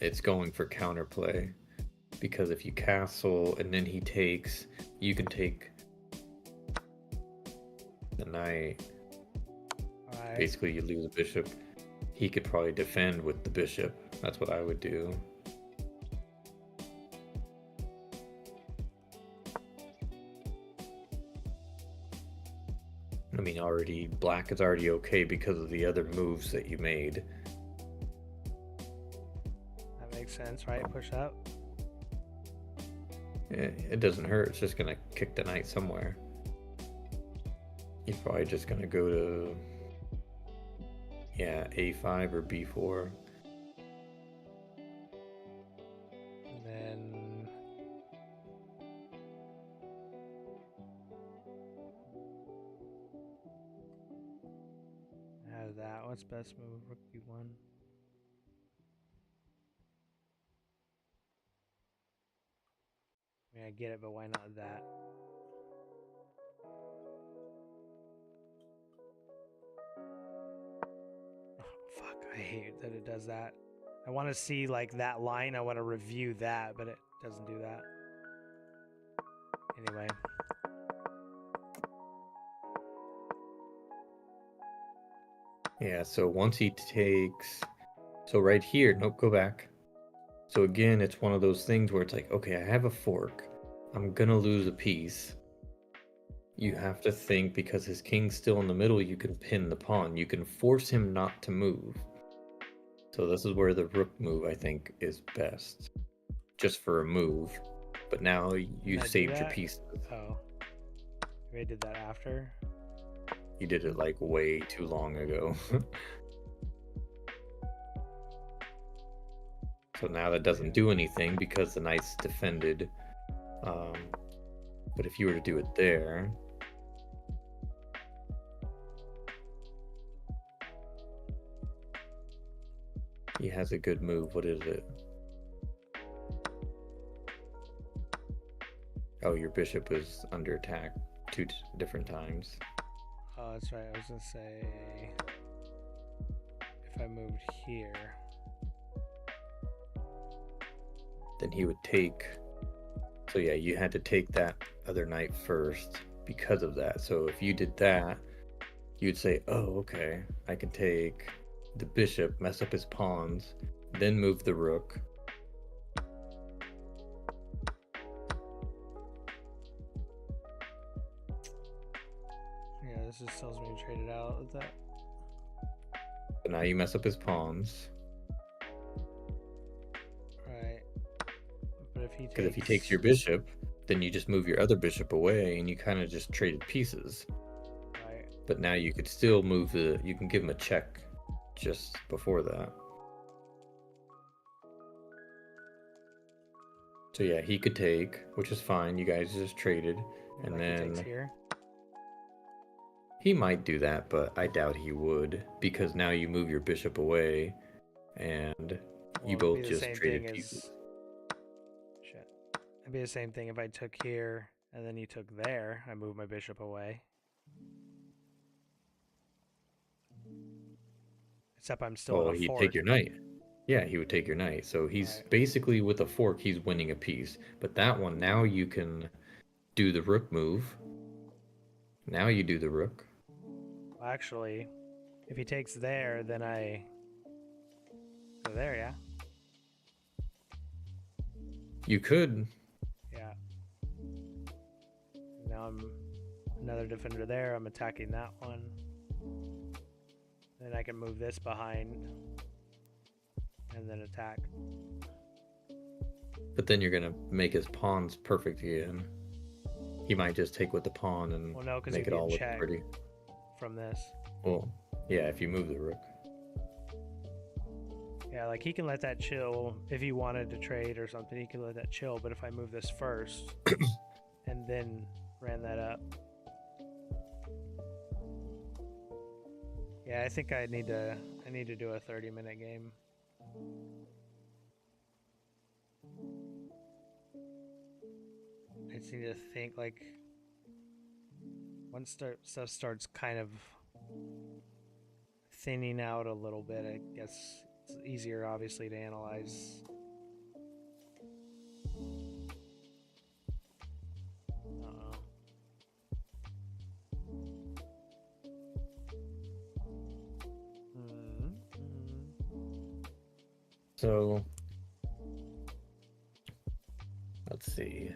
It's going for counterplay because if you castle and then he takes, you can take the knight. Right. Basically, you lose a bishop. He could probably defend with the bishop. That's what I would do. I mean, already black is already okay because of the other moves that you made. That makes sense, right? Push up. It doesn't hurt. It's just gonna kick the knight somewhere. He's probably just gonna go to, yeah, A5 or B4. And then have that. What's best move? Rook B1. I mean, I get it, but why not that? Oh, fuck, I hate that it does that. I want to see like that line. I want to review that, but it doesn't do that. Anyway. Yeah, so once he takes, so right here, nope, go back. So again, it's one of those things where it's like, okay, I have a fork. I'm gonna lose a piece. You have to think, because his king's still in the middle, you can pin the pawn. You can force him not to move. So this is where the rook move, I think, is best. Just for a move. But now you saved your pieces. Oh. Maybe I did that after. You did it like way too long ago. So now that doesn't do anything because the knight's defended. But if you were to do it there, he has a good move. What is it? Oh, your bishop is under attack 2 different times. Oh, that's right. I was gonna say if I moved here, then he would take. So yeah, you had to take that other knight first because of that. So if you did that, you'd say, oh, okay, I can take the bishop, mess up his pawns, then move the rook. Yeah, this just tells me to trade it out with that. But now you mess up his pawns. Right. But if he takes... Because if he takes your bishop, then you just move your other bishop away and you kind of just traded pieces. Right. But now you could still move the... You can give him a check just before that. So yeah, he could take, which is fine. You guys just traded. And like then... he takes here? He might do that, but I doubt he would, because now you move your bishop away, and you both just traded pieces. Shit. It'd be the same thing if I took here, and then you took there. I move my bishop away. Except I'm still in a he'd fork. take your knight. Yeah, he would take your knight. So he's basically, with a fork, he's winning a piece. But that one, now you can do the rook move. Now you do the rook. Well, actually, if he takes there, then I go there, yeah? You could. Yeah. Now I'm another defender there. I'm attacking that one. Then I can move this behind and then attack. But then you're going to make his pawns perfect again. He might just take with the pawn and make it all look pretty. From this. Well, yeah, if you move the rook. Yeah, like he can let that chill if he wanted to trade or something. He can let that chill. But if I move this first and then ran that up, yeah, I think I need to do a 30-minute game. I just need to think, like, once stuff starts kind of thinning out a little bit, I guess it's easier, obviously, to analyze. So, let's see.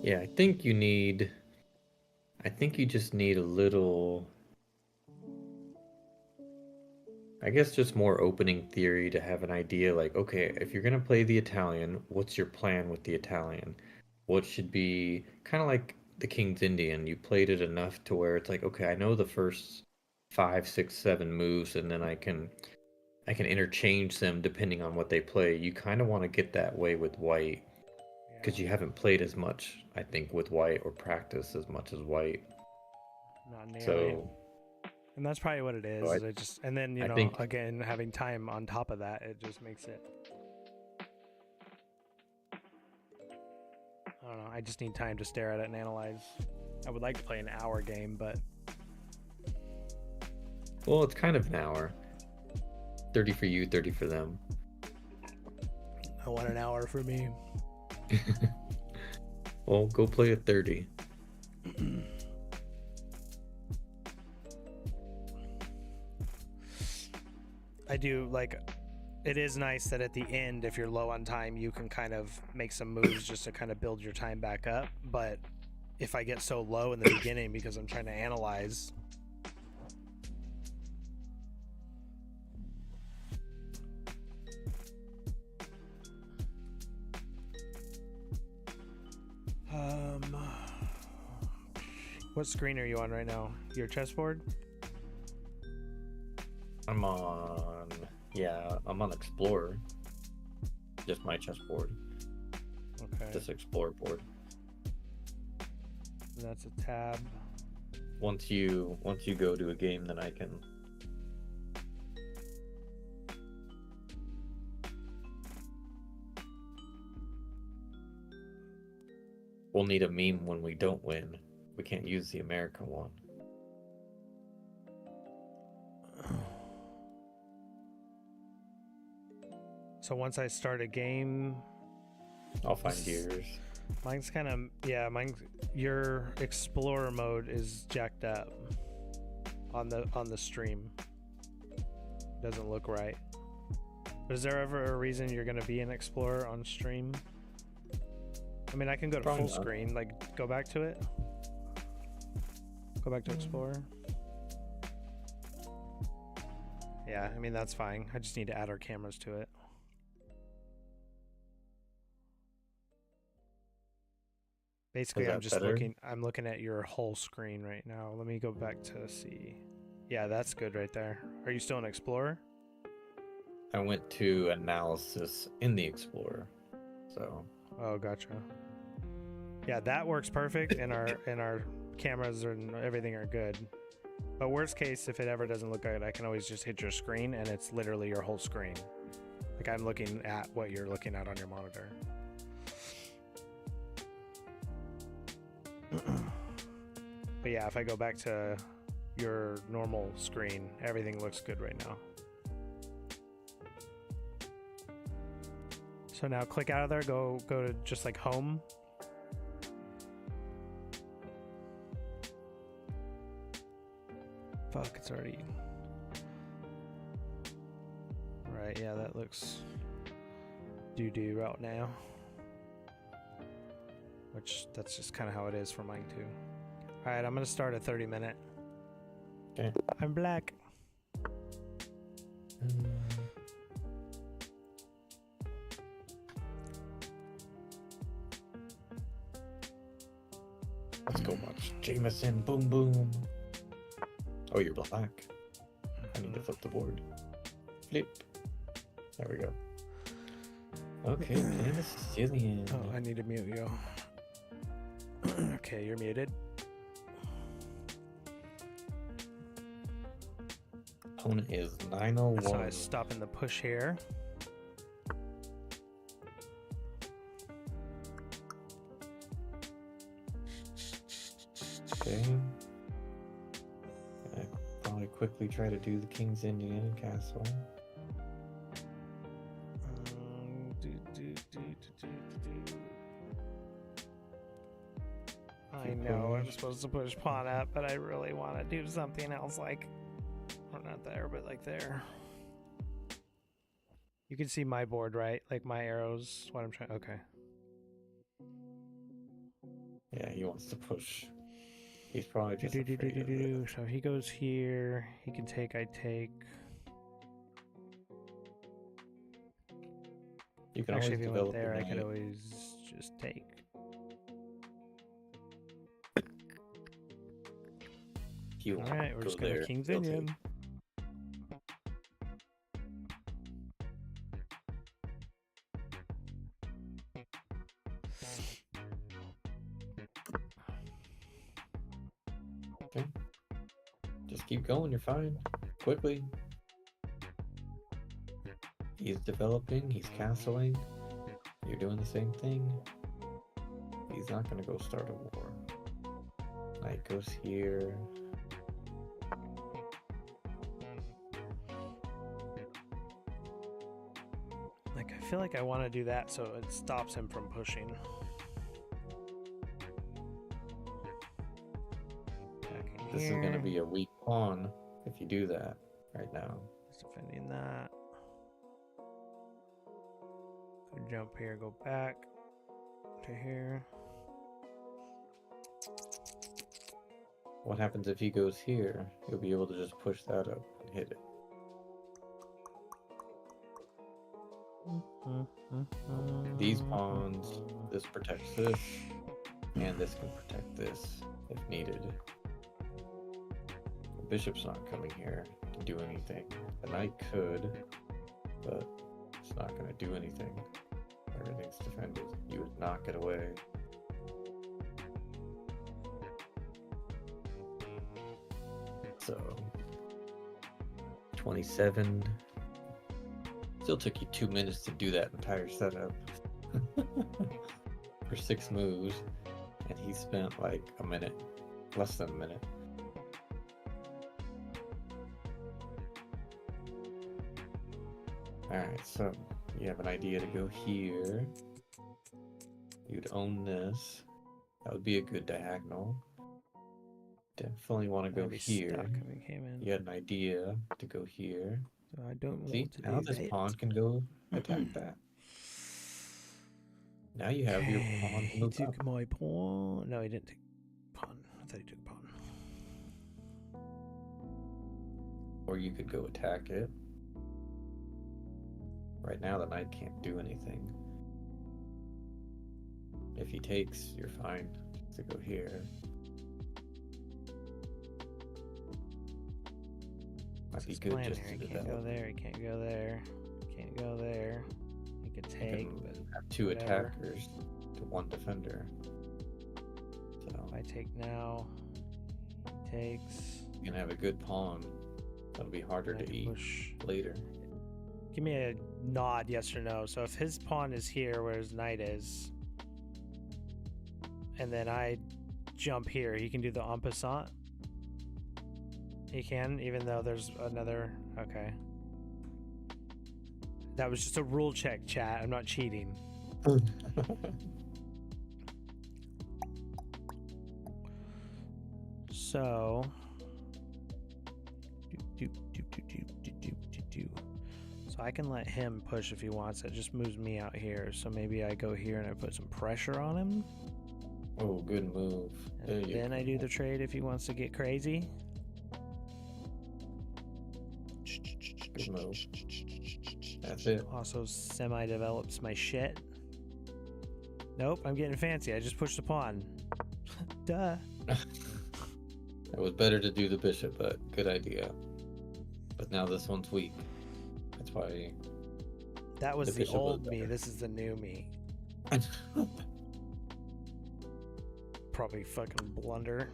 Yeah, I think you just need a little, I guess just more opening theory to have an idea like, okay, if you're gonna play the Italian, what's your plan with the Italian? What should be kind of like the King's Indian. You played it enough to where it's like, okay, I know the first five, six, seven moves, and then I can interchange them depending on what they play. You kind of want to get that way with white because Yeah, you haven't played as much, I think, with white or practice as much as white. not nearly. So, And that's probably what it so is. It just, and then I think, again, having time on top of that, it just makes it. I don't know. I just need time to stare at it and analyze. I would like to play an hour game, but well, it's kind of an hour. 30 for you, 30 for them. I want an hour for me. Well, go play at 30. I do like. It is nice that at the end, if you're low on time, you can kind of make some moves just to kind of build your time back up. But if I get so low in the beginning because I'm trying to analyze, what screen are you on right now? Your chessboard? I'm on Explorer. Just my chessboard. Okay. This Explorer board. That's a tab. Once you go to a game, then I can. We'll need a meme when we don't win. We can't use the American one. So once I start a game, I'll find yours. mine's kind of, yeah, your Explorer mode is jacked up on the stream. Doesn't look right. But is there ever a reason you're going to be an Explorer on stream? I mean, I can go to Probably full not. screen, like go back to it. Go back to Explorer. Yeah, I mean, that's fine. I just need to add our cameras to it. Basically, Is I'm that just better? I'm looking at your whole screen right now. Let me go back to see. Yeah, that's good right there. Are you still in Explorer? I went to analysis in the Explorer. So Oh, gotcha. Yeah, that works perfect, and our cameras and everything are good. But worst case, if it ever doesn't look good, I can always just hit your screen, and it's literally your whole screen. Like I'm looking at what you're looking at on your monitor. But yeah, if I go back to your normal screen, everything looks good right now. So now click out of there, go to just like home. Fuck, it's already... Right, yeah, that looks doo-doo right now. Which, that's just kind of how it is for mine too. Alright, I'm gonna start a 30-minute. okay. I'm black. Let's go watch Jaymeson. Boom boom. Oh, you're black. I need to flip the board. Flip. There we go. Okay, man, this is Sicilian. Oh, I need to mute you. Okay, you're muted. Opponent is 901. So I stop in the push here. Okay. I probably quickly try to do the King's Indian Castle. I know I'm supposed to push pawn up, but I really want to do something else, like, or not there, but like there. You can see my board, right? Like my arrows, what I'm trying. Okay. he wants to push. He's probably just afraid of it. So he goes here. He can take. I take. You can Actually, always if he went develop there, a I could knight. always just take. He won't All right, we're go just gonna there. King's He'll take. Vineyard. Okay. Just keep going. You're fine. Quickly. He's developing. He's castling. You're doing the same thing. He's not gonna go start a war. Knight goes here. Like, I feel like I want to do that so it stops him from pushing. This is gonna be a weak pawn if you do that right now. Just defending that. So jump here, go back to here. What happens if he goes here? You'll be able to just push that up and hit it. These pawns, this protects this, and this can protect this if needed. The bishop's not coming here to do anything. The knight could, but it's not going to do anything. Everything's defended. You would knock it away. So 27. Still took you 2 minutes to do that entire setup for 6 moves, and he spent like a minute, less than a minute. Alright, so you have an idea to go here. You'd own this. That would be a good diagonal. Definitely want to go here. You had an idea to go here. So I don't See, want to now do this that. pawn can go attack that. Now you have your pawn He move up. took my pawn. No, he didn't take pawn. I thought he took pawn. Or you could go attack it. Right now the knight can't do anything. If he takes, you're fine to go here. Might be good just to He develop. can't go there. He can't go there. Can't go there. He could take, but have 2 whatever. attackers to 1 defender. So If I take now, he takes. you can have a good pawn. That'll be harder and I to can eat push. later. Give me a nod, yes or no. So if his pawn is here where his knight is, and then I jump here, he can do the en passant. He can, even though there's another. Okay. That was just a rule check, chat. I'm not cheating. So. So I can let him push if he wants. It just moves me out here. So maybe I go here and I put some pressure on him. Oh, good move. And then I do the trade if he wants to get crazy. Good move. That's it. Also semi-develops my shit. Nope, I'm getting fancy. I just pushed the pawn. Duh. It was better to do the bishop, but good idea. But now this one's weak. That's why. That was the bishop was old me. better. This is the new me. Probably fucking blunder.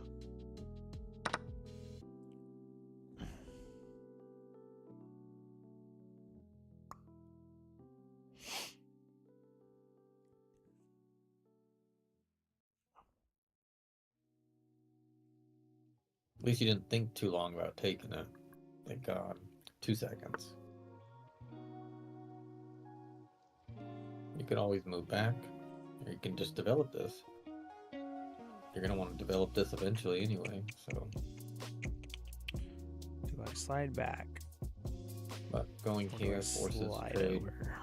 At least you didn't think too long about taking it. Thank God. 2 seconds. You can always move back, or you can just develop this. You're going to want to develop this eventually anyway, so. Do I slide back? But going Or do I here forces slide trade. over?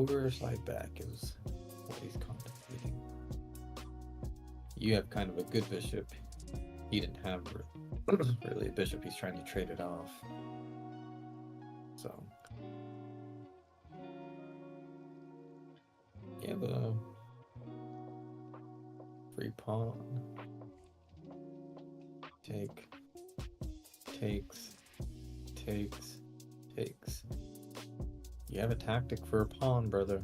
over or slide back is what he's contemplating. You have kind of a good bishop. He didn't have really a bishop. He's trying to trade it off. So you have a free pawn. Takes. You have a tactic for a pawn, brother.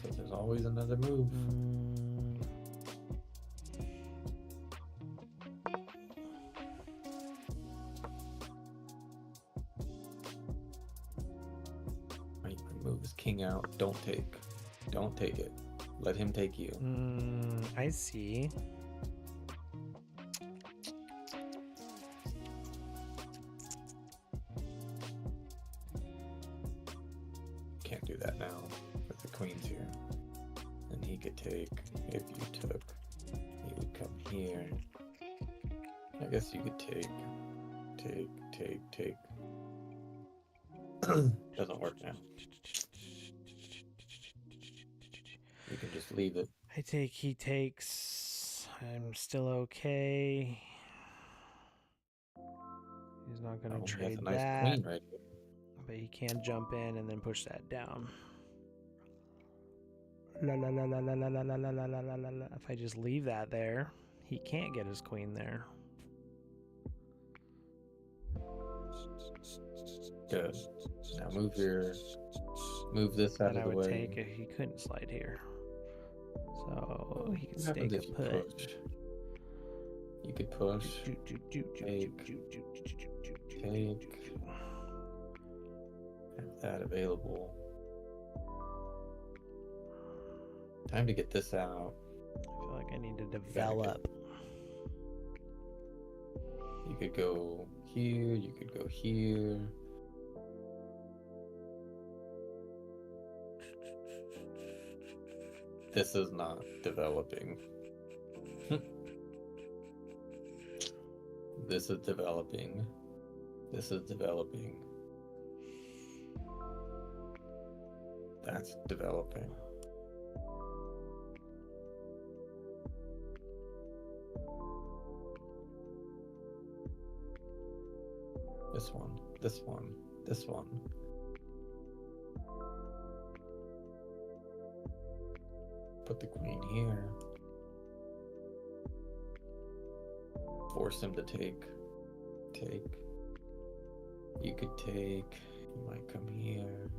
So there's always another move. Right, move his king out. Don't take it. Let him take you. I see. Can't do that now with the queens here. And he could take. If you took, he would come here. I guess you could take. Doesn't work now. You can just leave it. I take, he takes. I'm still okay. He's not going to trade He has a nice that. queen right here. But he can jump in and then push that down. La la la la la la la la la la la la la. If I just leave that there, he can't get his queen there. Good. Now move this out And of I the would way. take it. He couldn't slide here. So he could What happens stake if a you put. push? You could push. Take. Have that available. Time to get this out. I feel like I need to develop. You could go here. You could go here. This is not developing. This is developing. This is developing. That's developing. This one, this one, this one. Put the queen here. Force him to take. You could take. You might come here.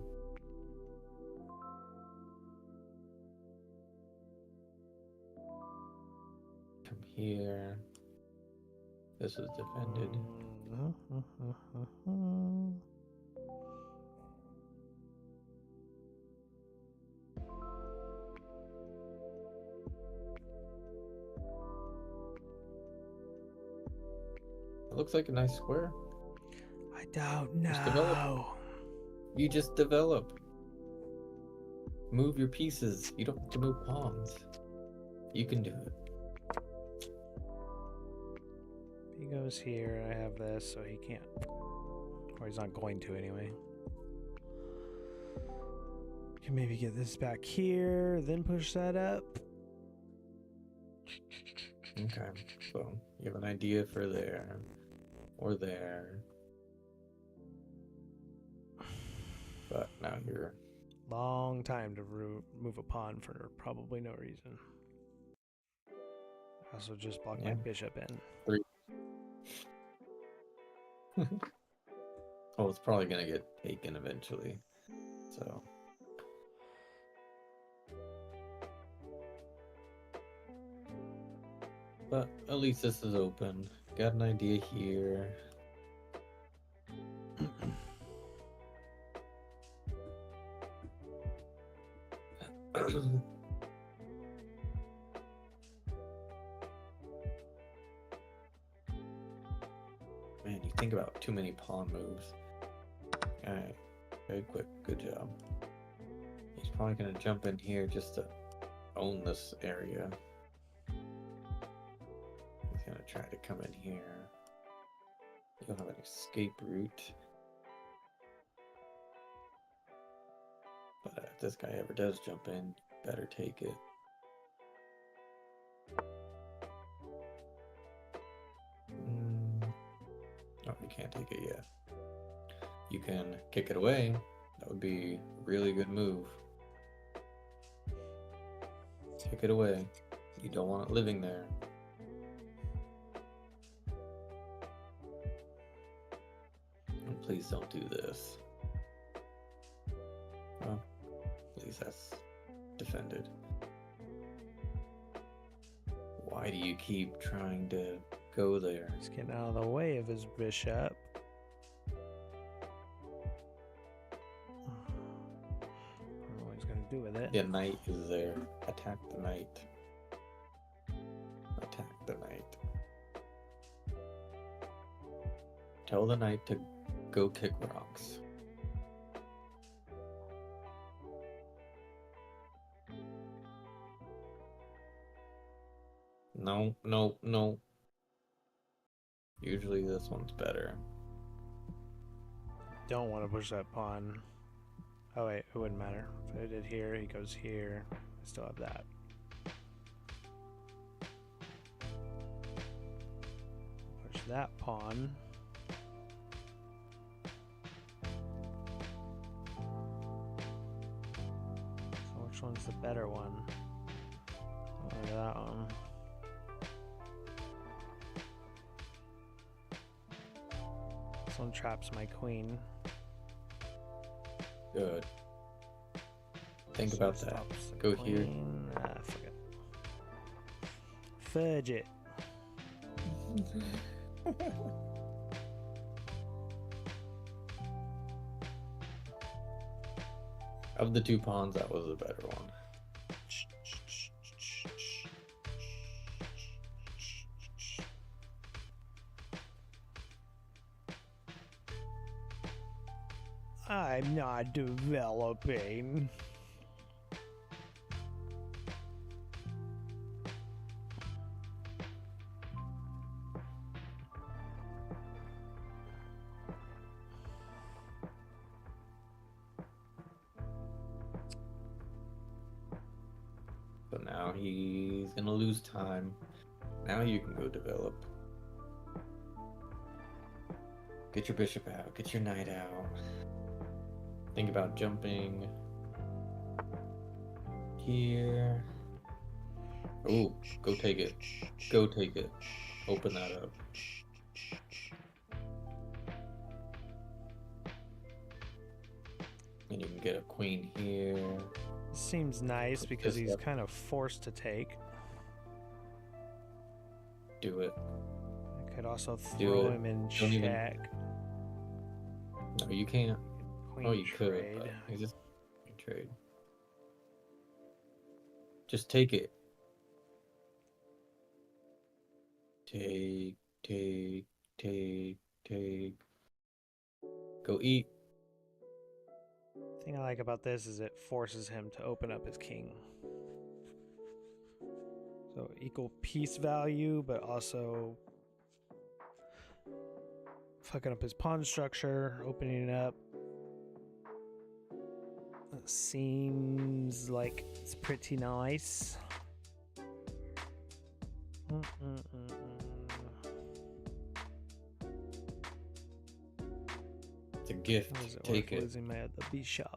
Come here. This is defended. It looks like a nice square. I don't know. Just develop. You just develop. Move your pieces. You don't have to move pawns. You can do it. He goes here. I have this, so he can't. Or he's not going to anyway. Can maybe get this back here, then push that up. Okay, so you have an idea for there or there. But now you're... Long time to move a pawn for probably no reason. I also just block my bishop in. 3. Oh, it's probably going to get taken eventually. So... But at least this is open. Got an idea here. Man, you think about too many pawn moves. Alright, very quick, good job. He's probably gonna jump in here just to own this area. He's gonna try to come in here. You don't have an escape route. If this guy ever does jump in, better take it. Oh, you can't take it yet. You can kick it away. That would be a really good move. Kick it away. You don't want it living there. And please don't do this. Well, at least that's defended. Why do you keep trying to go there? He's getting out of the way of his bishop. I don't know what he's gonna do with it. Yeah, knight is there. Attack the knight. Attack the knight. Tell the knight to go kick rocks. No, no, no. Usually this one's better. Don't want to push that pawn. Oh wait, it wouldn't matter. If I did here, he goes here. I still have that. Push that pawn. So which one's the better one? Or that one. This one traps my queen. Good. Think So about that. stops the Go here. queen. Fuck it. Fudge it. Of the two pawns, that was the better one. I'm not developing. So now he's gonna lose time. Now you can go develop. Get your bishop out. Get your knight out. Think about jumping here. Oh, go take it. Go take it. Open that up. And you can get a queen here. Seems nice Put because this he's up. kind of forced to take. Do it. I could also Do throw it. him in Don't even- check. No, you can't. Queen Oh, you trade. could. But you just you trade. Just take it. Take, take, take, take. Go eat. The thing I like about this is it forces him to open up his king. So equal piece value, but also fucking up his pawn structure, opening it up. It seems like it's pretty nice. It's a gift. Is it Take worth it. losing my other bishop?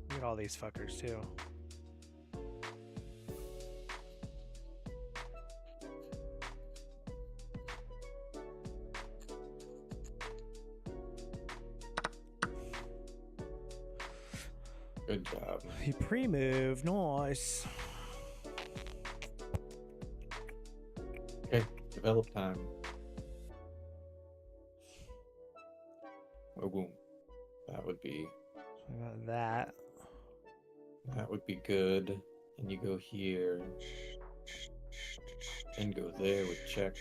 Look at all these fuckers too. Good job. He pre-moved, nice. Okay, develop time. Oh, boom. That would be So I got that. good. And you go here. And go there with check.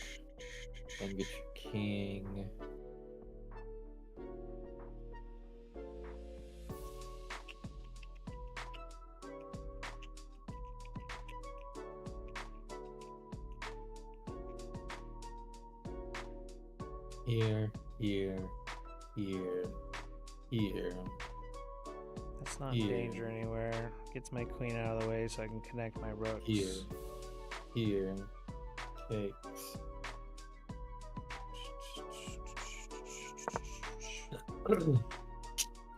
And get your king. Here, here, here. here, That's not here, danger anywhere. Gets my queen out of the way so I can connect my rooks. here, takes.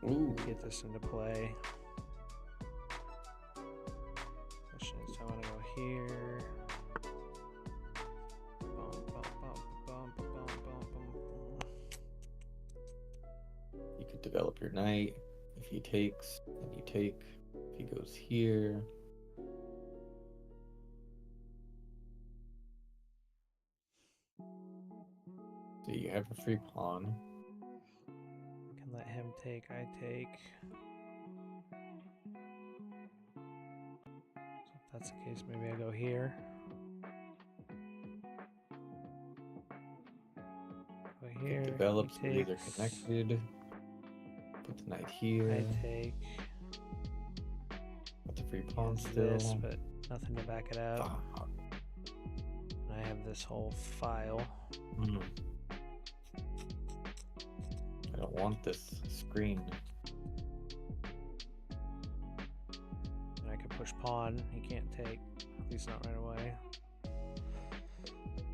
Ooh. Get this into play. Question is, I want to go here. Bum, bum, bum, bum, bum, bum, bum. You could develop your knight. If he takes, then you take. If he goes here. So you have a free pawn. Can let him take, I take. So if that's the case, maybe I go here. Go here. It develops, he these are takes, connected. Put the knight here. I take. With the free pawn Against still. this, but nothing to back it up. Fuck. And I have this whole file. I don't want this screen. And I could push pawn. He can't take. At least not right away.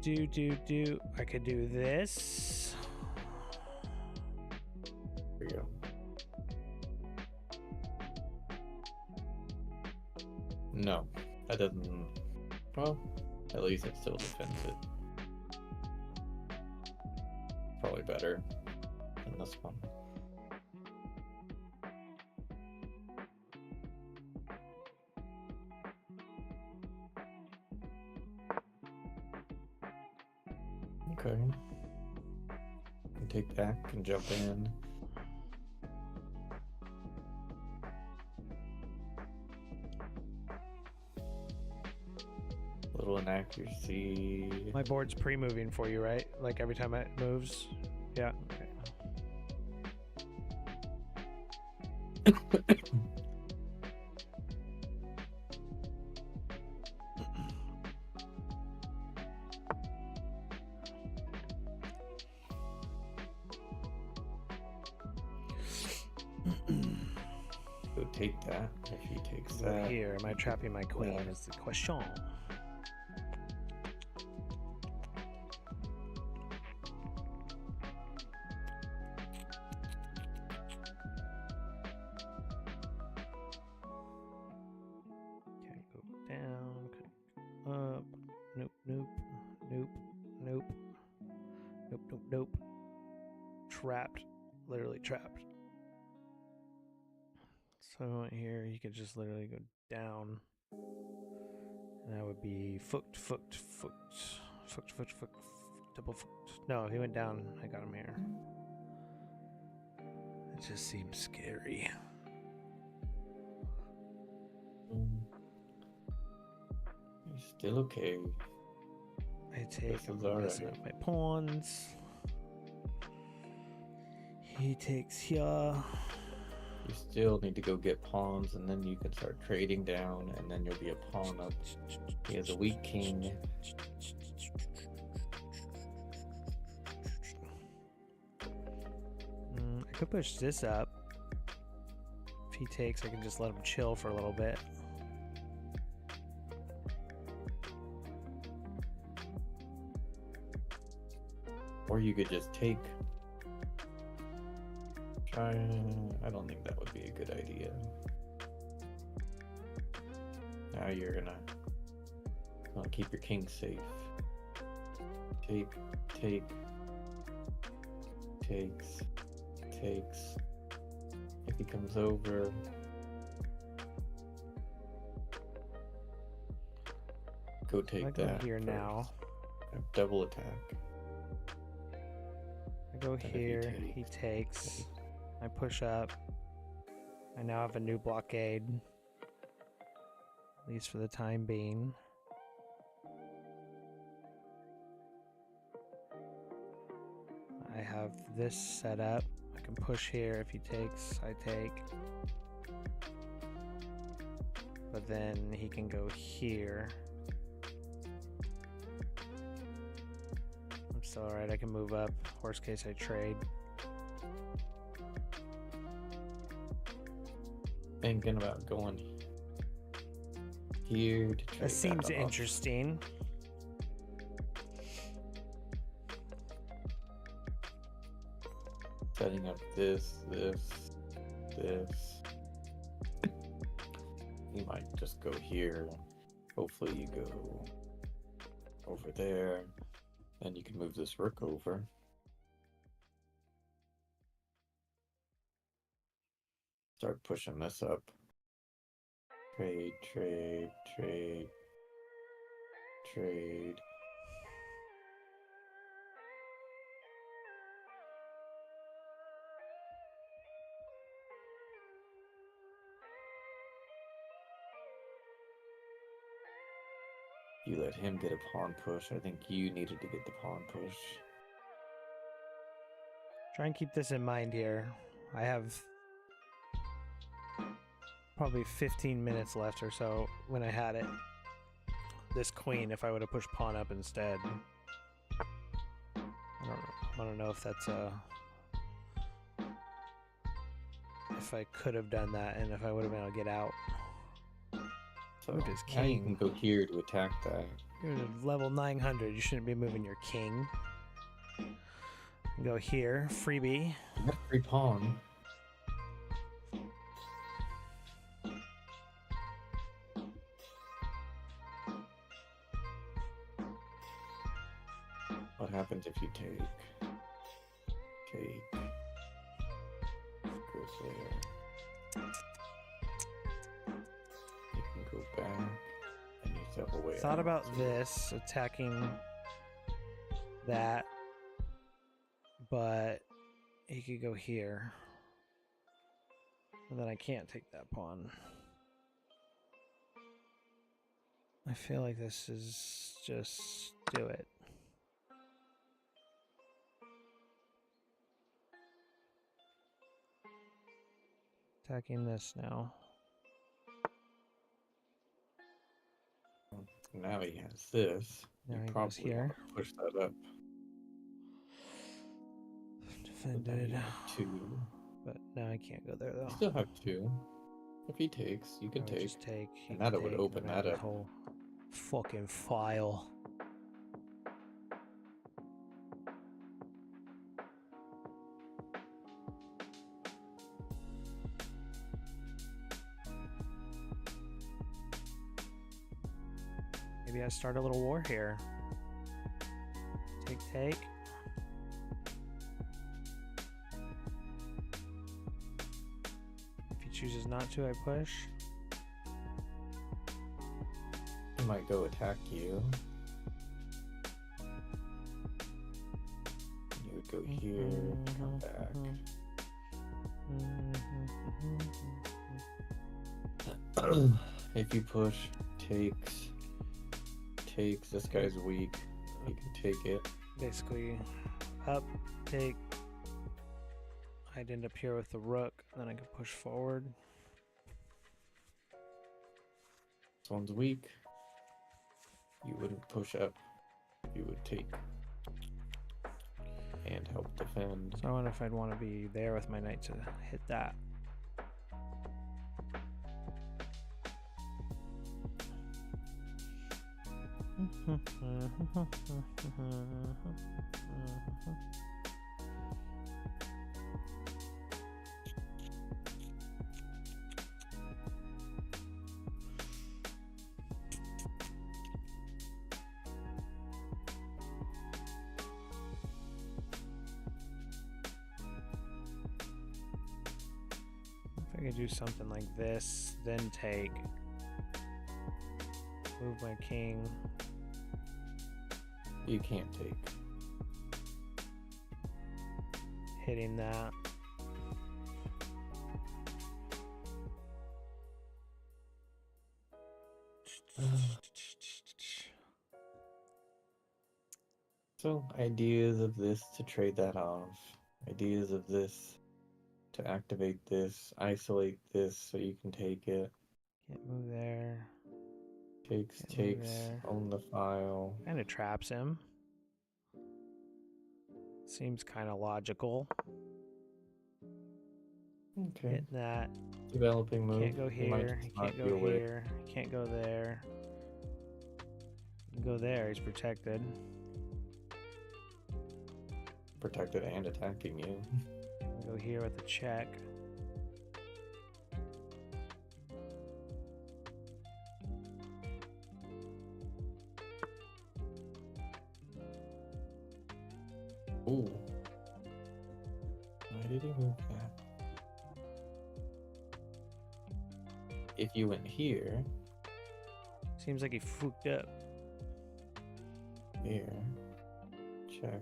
Do. I could do this. There you go. No, that doesn't. Well, at least it still defends it. Probably better than this one. Okay. Can take back and jump in. Little inaccuracy. My board's pre-moving for you, right? Like every time it moves? Yeah. Okay. Go take that if he takes Go that. here. Am I trapping my queen? Yeah. Is the question. Okay, go down, up. Nope. Trapped. Literally trapped. So here you could just literally go down. And that would be foot, double foot. No, he went down. I got him here. It just seems scary. You're still okay. I take. This I'm is all messing right. up my pawns. He takes here. You still need to go get pawns, and then you can start trading down, and then you'll be a pawn up. He has a weak king. I could push this up. If he takes, I can just let him chill for a little bit. Or you could just take. I don't think that would be a good idea. Now you're gonna keep your king safe. Take, takes. If he comes over, go take I go that. here first. now. Have double attack. I go And if he here. takes- He takes. I push up. I now have a new blockade. At least for the time being. I have this set up. I can push here. If he takes, I take. But then he can go here. I'm still alright. I can move up. Worst case, I trade. thinking about going here to trade That seems off. interesting. Setting up this. You might just go here. Hopefully you go over there. Then you can move this rook over. Start pushing this up. Trade. You let him get a pawn push. I think you needed to get the pawn push. Try and keep this in mind here. I have probably 15 minutes left or so when I had it. This queen, if I would have pushed pawn up instead. I don't know if that's if I could have done that and if I would have been able to get out. So Moved his now you king. can go here to attack that. You're at level 900. You shouldn't be moving your king. Go here, freebie. You got a free pawn. What happens if you take? Goes there. You can go back and you step away. Thought about this, attacking that, but he could go here. And then I can't take that pawn. I feel like this is just do it. Attacking this now. Now he has this. Now you he goes probably here. want to push that up. Defended. Now you have 2. But now I can't go there though. You still have 2. If he takes, you I can would take. just take. He And can that would take, open and then that the up. whole fucking file. Maybe I start a little war here. Take. If he chooses not to, I push. He might go attack you. You would go here, come back. If you push, takes. This guy's weak. You can take it. Basically, up, take. I'd end up here with the rook, then I can push forward. This one's weak. You wouldn't push up. You would take and help defend. So I wonder if I'd want to be there with my knight to hit that. If I could do something like this, then take. Move my king. You can't take. Hitting that. So, ideas of this to trade that off. Ideas of this to activate this. Isolate this so you can take it. Can't move there. Takes, Can't move there. own the file. Kind of traps him. Seems kind of logical. Okay. Hitting that. Developing move. Can't go He might here. just He not can't be go awake. here. He can't go there. He can go there. He's protected. Protected and attacking you. Go here with a check. Ooh. Why did he move that? If you went here, Seems like he fucked up. here, check.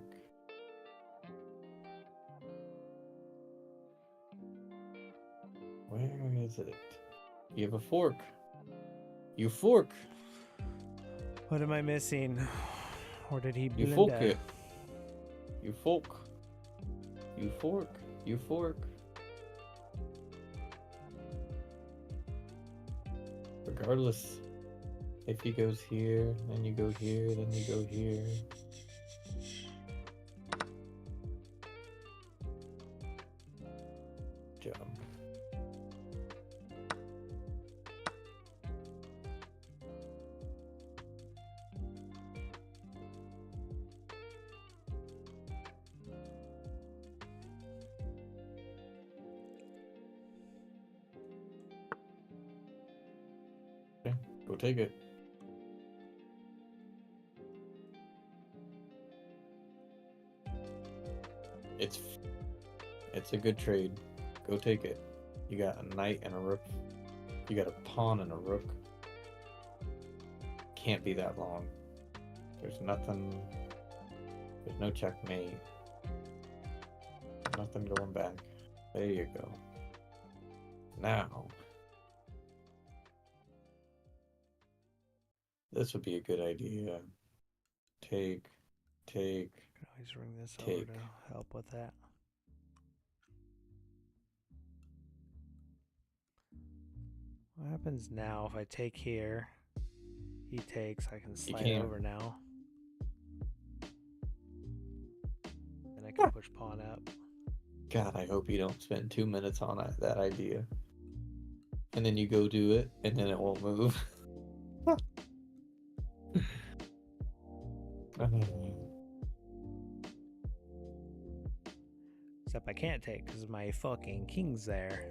Where is it? You have a fork. You fork. What am I missing? Or did he You blunder? fork it. You fork. You fork. You fork. Regardless, if he goes here, then you go here, then you go here. Jump. Okay, go take it. It's a good trade. Go take it. You got a knight and a rook. You got a pawn and a rook. Can't be that long. There's nothing. There's no checkmate. Nothing going back. There you go. Now, this would be a good idea. Take. Can always ring this over Take. to help with that. What happens now if I take here? He takes. I can slide can't. over now. And I can push pawn up. God, I hope you don't spend 2 minutes on that idea. And then you go do it, and then it won't move. Except I can't take because my fucking king's there.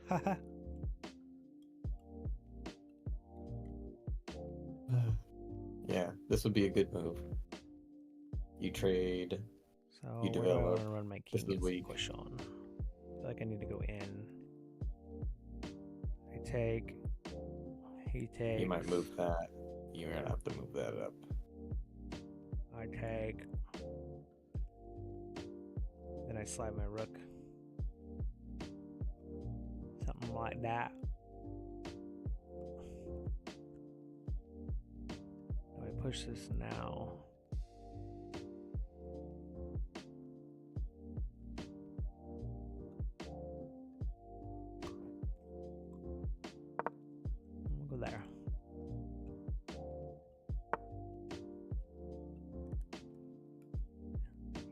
Haha. Yeah, this would be a good move. You trade. So You where do I develop. want to run my This king is as weak. push on? I feel like I need to go in. I take. He takes. You might move that. You're gonna have to move that up. I take. Then I slide my rook. Something like that. Do I push this now? We'll go there.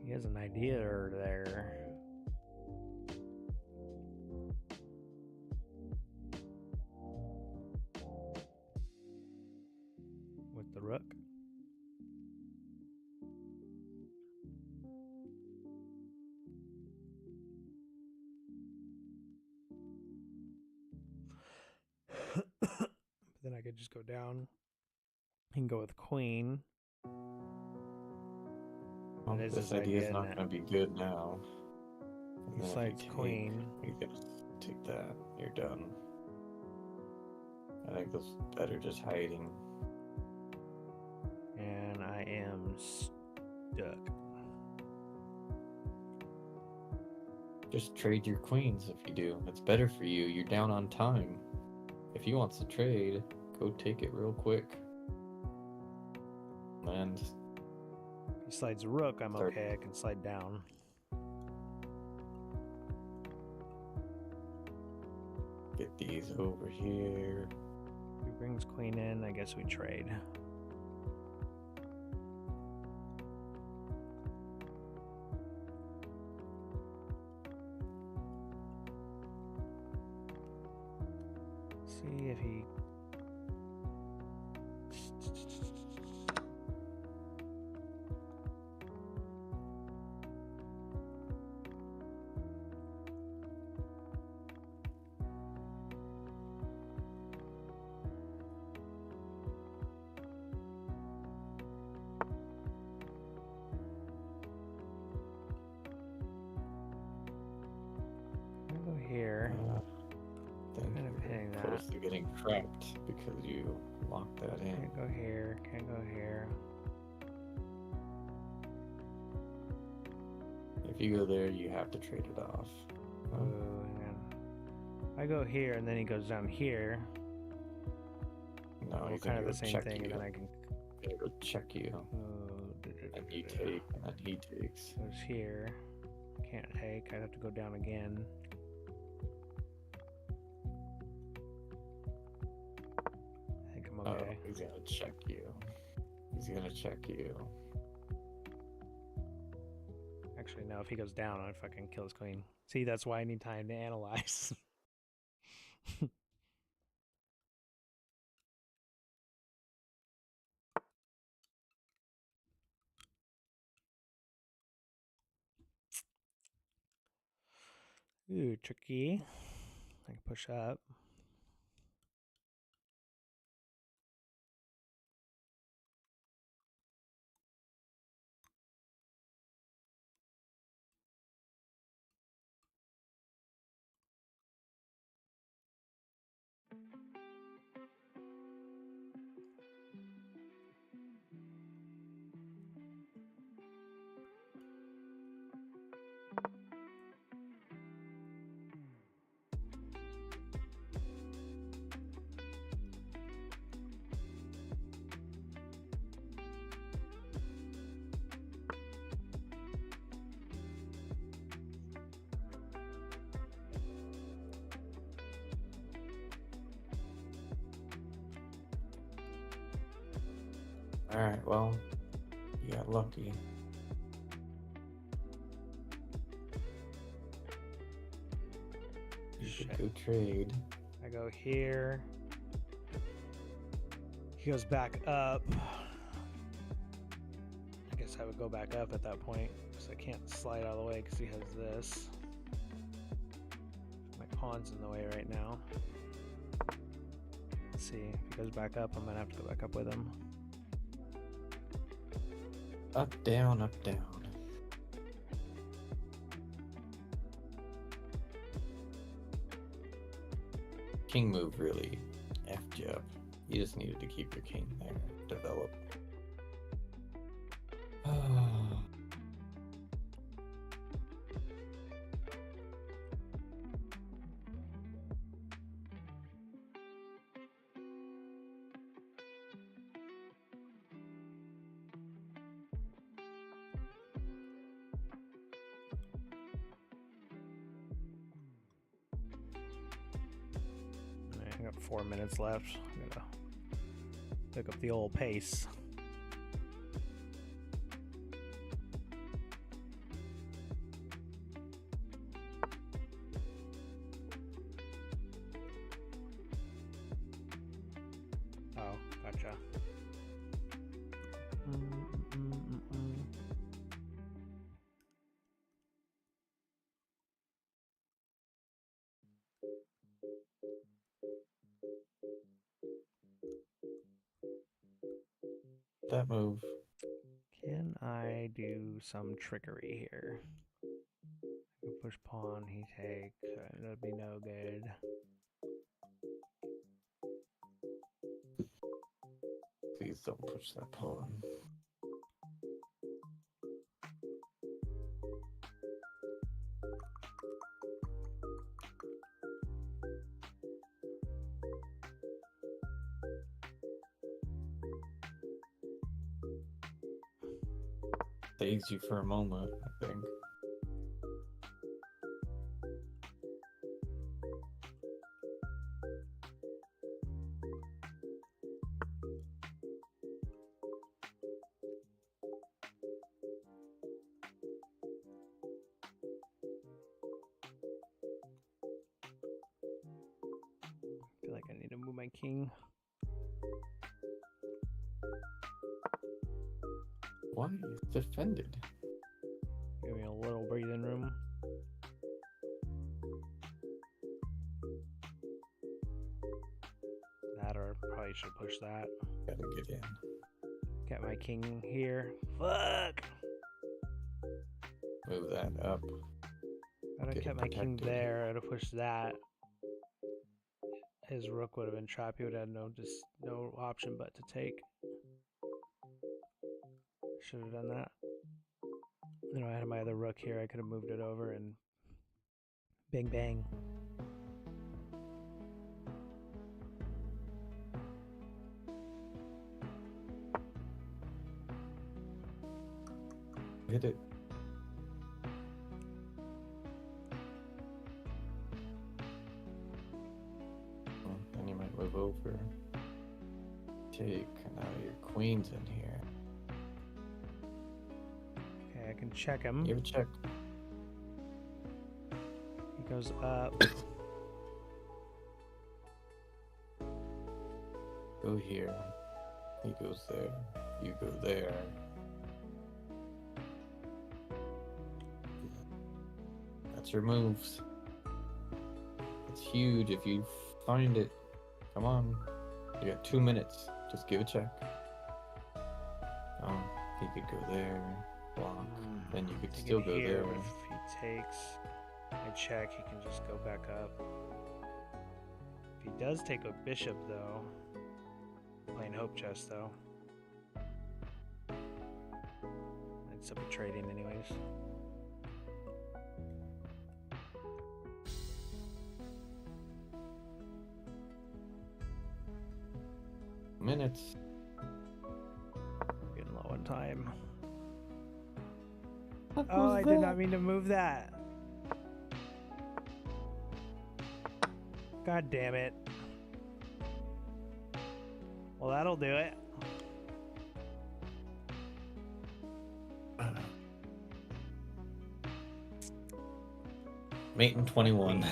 He has an idea there. With the rook. Then I could just go down. He can go with queen. Well, That is this his idea is idea, not isn't gonna be good now. He And then if slides you queen. You gotta take that. You're done. I think that's better just hiding. And I am stuck. Just trade your queens if you do. It's better for you. You're down on time. If he wants to trade, go take it real quick. And If he slides rook, I'm Start. okay. I can slide down. get these over here. He brings queen in. I guess we trade. See if he... I'll go here. Then Kind of hitting you're that. close to getting trapped because you locked that in. Can't go here. Can't go here. If you go there, you have to trade it off. Oh, and then I go here, and then he goes down here. No, Well, he's kind of gonna the go same check thing, you. and then I can... He's gonna go check you, and you take, and then he takes. Goes here. Can't take. I'd have to go down again. I think I'm okay. Oh, he's gonna check you. He's gonna check you. Actually, no. If he goes down, I'd fucking kill his queen. See, that's why I need time to analyze. Ooh, tricky. I can push up. Alright, well, you got lucky. You should Shit. go trade. I go here. He goes back up. I guess I would go back up at that point because I can't slide out of the way because he has this. My pawn's in the way right now. Let's see. If he goes back up, I'm going to have to go back up with him. Up, down, up, down. King move really effed you up. You just needed to keep your king there, develop. I got 4 minutes left. I'm gonna pick up the old pace. Oh, gotcha. That move. Can I do some trickery here? I can push pawn, he take. That'd be no good. Please don't push that pawn. Saves you for a moment, I think. I feel like I need to my king. Why? It's defended. Give me a little breathing room. That, or probably should push that. Gotta get in. Get my king here. Fuck! Move that up. I'd have Get kept my king protected. there. I'd have pushed that. His rook would have been trapped. He would have had no option but to take. Should have done that. You know, I had my other rook here. I could have moved it over and bang bang. Hit it. Well, then you might move over. Take. Now your queen's in here. Okay, I can check him. Give a check. He goes up. Go here. He goes there. You go there. That's your moves. It's huge if you find it. Come on. You got 2 minutes. Just give a check. He could go there. Block. Then you could Take still it go here, there. but if he takes, I check, he can just go back up. If he does take a bishop, though, playing hope chess, though, I'd still be trading anyways. Minutes. Getting low on time. What Oh, was I did that? not mean to move that. God damn it. Well, that'll do it. Mate in 21.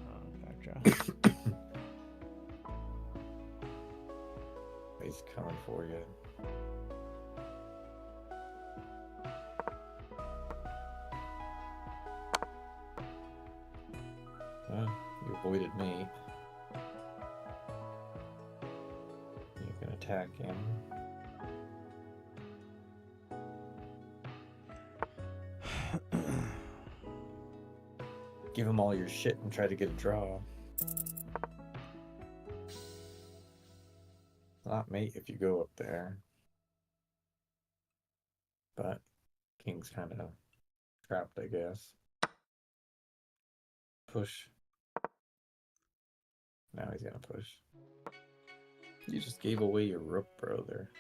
Oh, gotcha. He's coming for you. You avoided me. You can attack him. Give him all your shit and try to get a draw. Not mate if you go up there. But king's kind of trapped, I guess. Push. Now he's gonna push. You just gave away your rook, brother.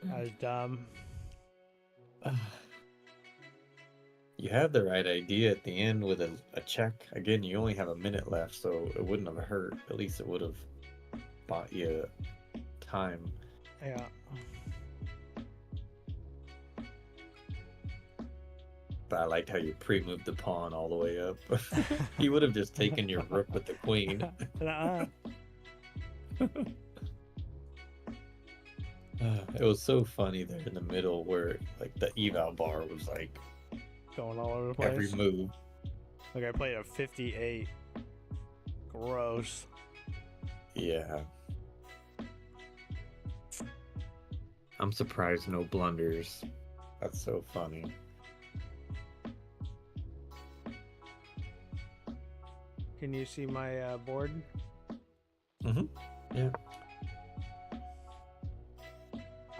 That was dumb. You had the right idea at the end with a check. Again, you only have a minute left, so it wouldn't have hurt. At least it would have bought you time. Yeah. But I liked how you pre-moved the pawn all the way up. You would have just taken your rook with the queen. It was so funny there in the middle where like the eval bar was like Going all over the place. every move. Like I played a 58. Gross. Yeah. I'm surprised no blunders. That's so funny. Can you see my board? Mm-hmm. Yeah.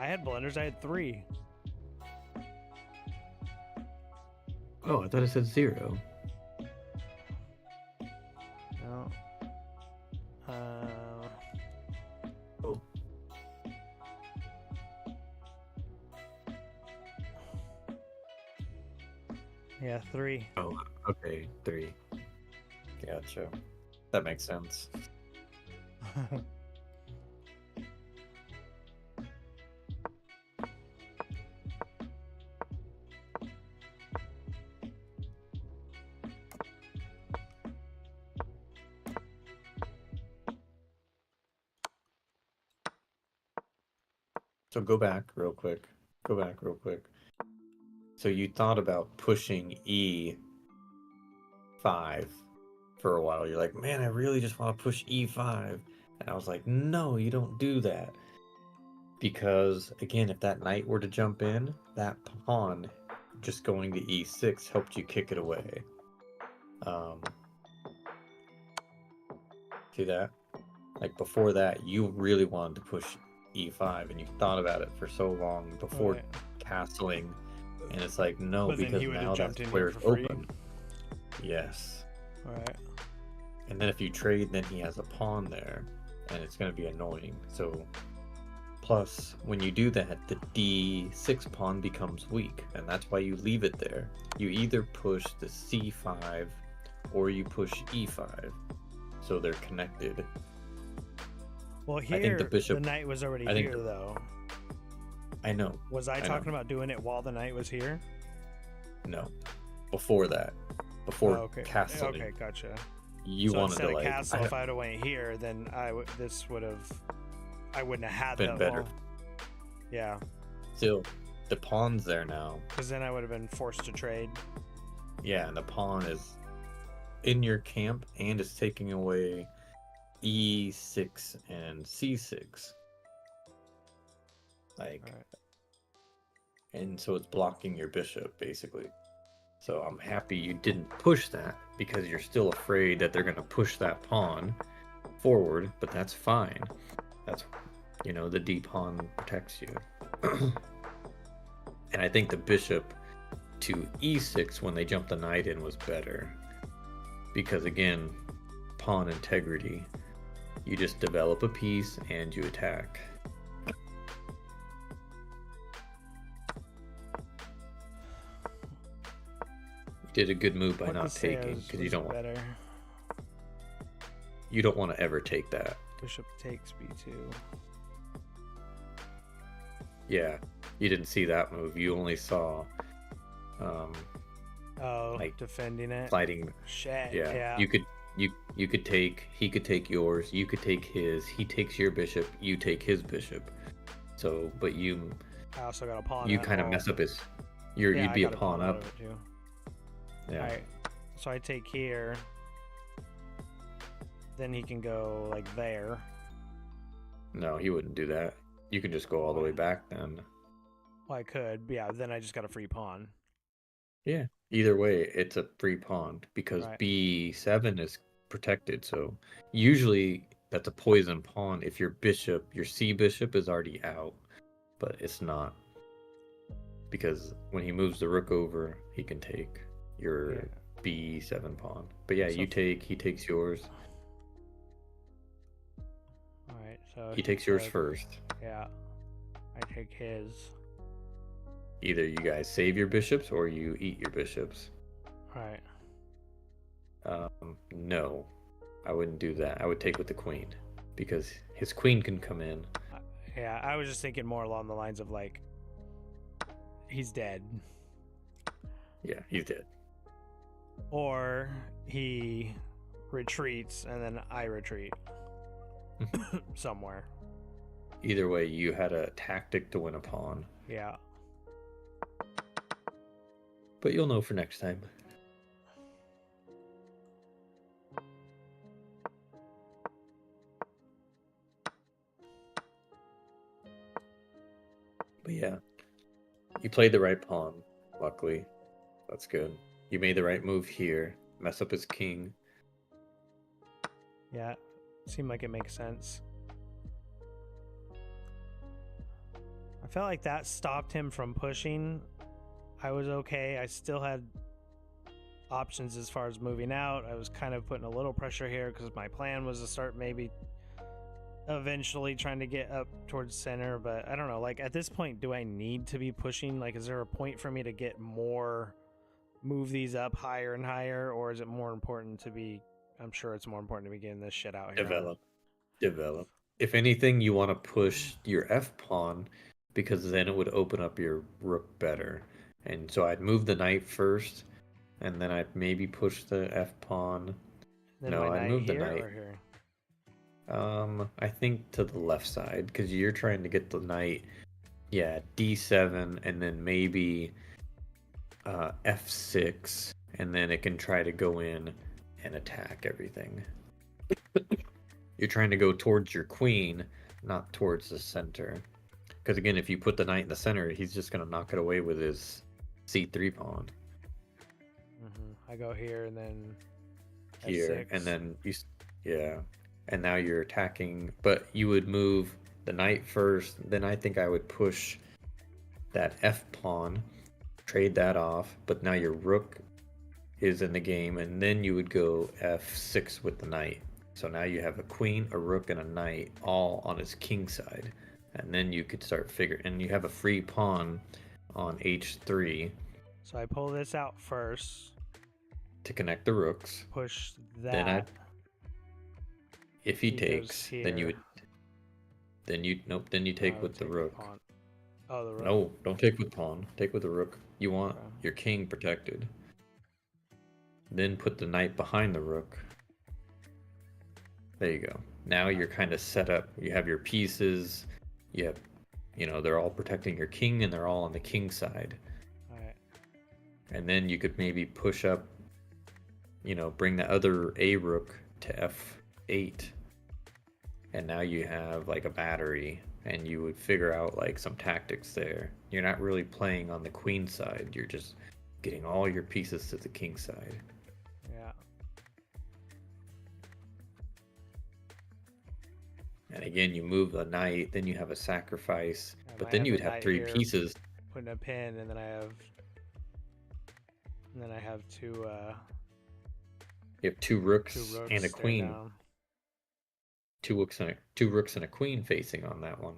I had blunders. I had 3. Oh, I thought it said 0. No. Oh. Yeah, 3. Oh, okay, 3. Gotcha. That makes sense. So go back real quick. Go back real quick. So you thought about pushing E5 for a while. You're like, man, I really just want to push E5. And I was like, no, you don't do that. Because, again, if that knight were to jump in, that pawn just going to E6 helped you kick it away. See that? Like, before that, you really wanted to push E5, and you thought about it for so long before Right. castling. And it's like, no, But then because he would have now that jumped in here square's for free. open. Yes. Right. And then if you trade, then he has a pawn there, and it's going to be annoying. So, plus, when you do that, the D6 pawn becomes weak, and that's why you leave it there. You either push the C5 or you push E5, so they're connected. Well, here, I think the bishop. knight was already I think here, though. I know. Was I know. talking about doing it while the knight was here? No, before that, before okay. castling. Okay, gotcha. You so wanted instead to of like. castle, if I'd have went here, then this would have. I wouldn't have had been that. better. Well, yeah. Still, the pawn's there now. Because then I would have been forced to trade. Yeah, and the pawn is in your camp and is taking away E6 and C6. Like, Right. and so it's blocking your bishop basically. So I'm happy you didn't push that because you're still afraid that they're going to push that pawn forward, but that's fine. That's, the D pawn protects you. And I think the bishop to E6 when they jumped the knight in was better. Because again, pawn integrity. You just develop a piece and you attack. You did a good move by What not this says taking because you was don't better. You don't want to ever take that. Bishop takes B2. Yeah, you didn't see that move. You only saw like defending it. fighting. Shit. Yeah. Yeah. You could take, he could take yours, you could take his, he takes your bishop, you take his bishop. So, but I also got a pawn. you kind of mess up his, you'd be a pawn up. Yeah. Alright. So I take here. Then he can go like there. No, he wouldn't do that. You can just go all the way back then. Well, I could. Yeah, then I just got a free pawn. Yeah. Either way, it's a free pawn because Right. B7 is protected. So usually that's a poison pawn if your C bishop is already out, but it's not. Because when he moves the rook over, he can take your B7 pawn. But yeah, he takes yours. Alright, so he takes yours first. Yeah. I take his. Either you guys save your bishops or you eat your bishops. Right. No, I wouldn't do that. I would take with the queen because his queen can come in. Yeah, I was just thinking more along the lines of like, he's dead. Yeah, he's dead. Or he retreats and then I retreat somewhere. Either way, you had a tactic to win a pawn. Yeah. But you'll know for next time. But yeah, you played the right pawn, luckily. That's good. You made the right move here. Mess up his king. Yeah, seemed like it makes sense. I felt like that stopped him from pushing. I was okay. I still had options as far as moving out. I was kind of putting a little pressure here because my plan was to start maybe eventually trying to get up towards center, but I don't know, like at this point, do I need to be pushing? Like, is there a point for me to get more, move these up higher and higher, or is it more important to be I'm sure it's more important to be getting this shit out here. Develop. If anything, you want to push your F pawn because then it would open up your rook better. And so I'd move the knight first, and then I'd maybe push the F pawn. Then No, my I'd knight move the here knight. or here? I think to the left side because you're trying to get the knight. Yeah, D7, and then maybe F6, and then it can try to go in and attack everything. You're trying to go towards your queen, not towards the center. Because again, if you put the knight in the center, he's just going to knock it away with his C3 pawn. I go here and then Here, F6. and then yeah. And now you're attacking, but you would move the knight first, then I think I would push that F pawn, trade that off, but now your rook is in the game, and then you would go F6 with the knight. So now you have a queen, a rook, and a knight all on his king side. And then you could start figuring, and you have a free pawn on H3. So I pull this out first. To connect the rooks. Push that. If he takes, then you would. Then you take with the rook. Oh, the rook. No, don't take with pawn. Take with the rook. You want your king protected. Then put the knight behind the rook. There you go. Now you're kind of set up. You have your pieces. You have, they're all protecting your king, and they're all on the king side. All right. And then you could maybe push up, bring the other A rook to F8. And now you have like a battery, and you would figure out like some tactics there. You're not really playing on the queen side. You're just getting all your pieces to the king side. Yeah. And again, you move the knight, then you have a sacrifice, but then have you would the have knight 3 here, pieces. Putting a pin, and then I have two. You have 2 rooks, and a stare queen. down. 2 rooks and a queen facing on that one.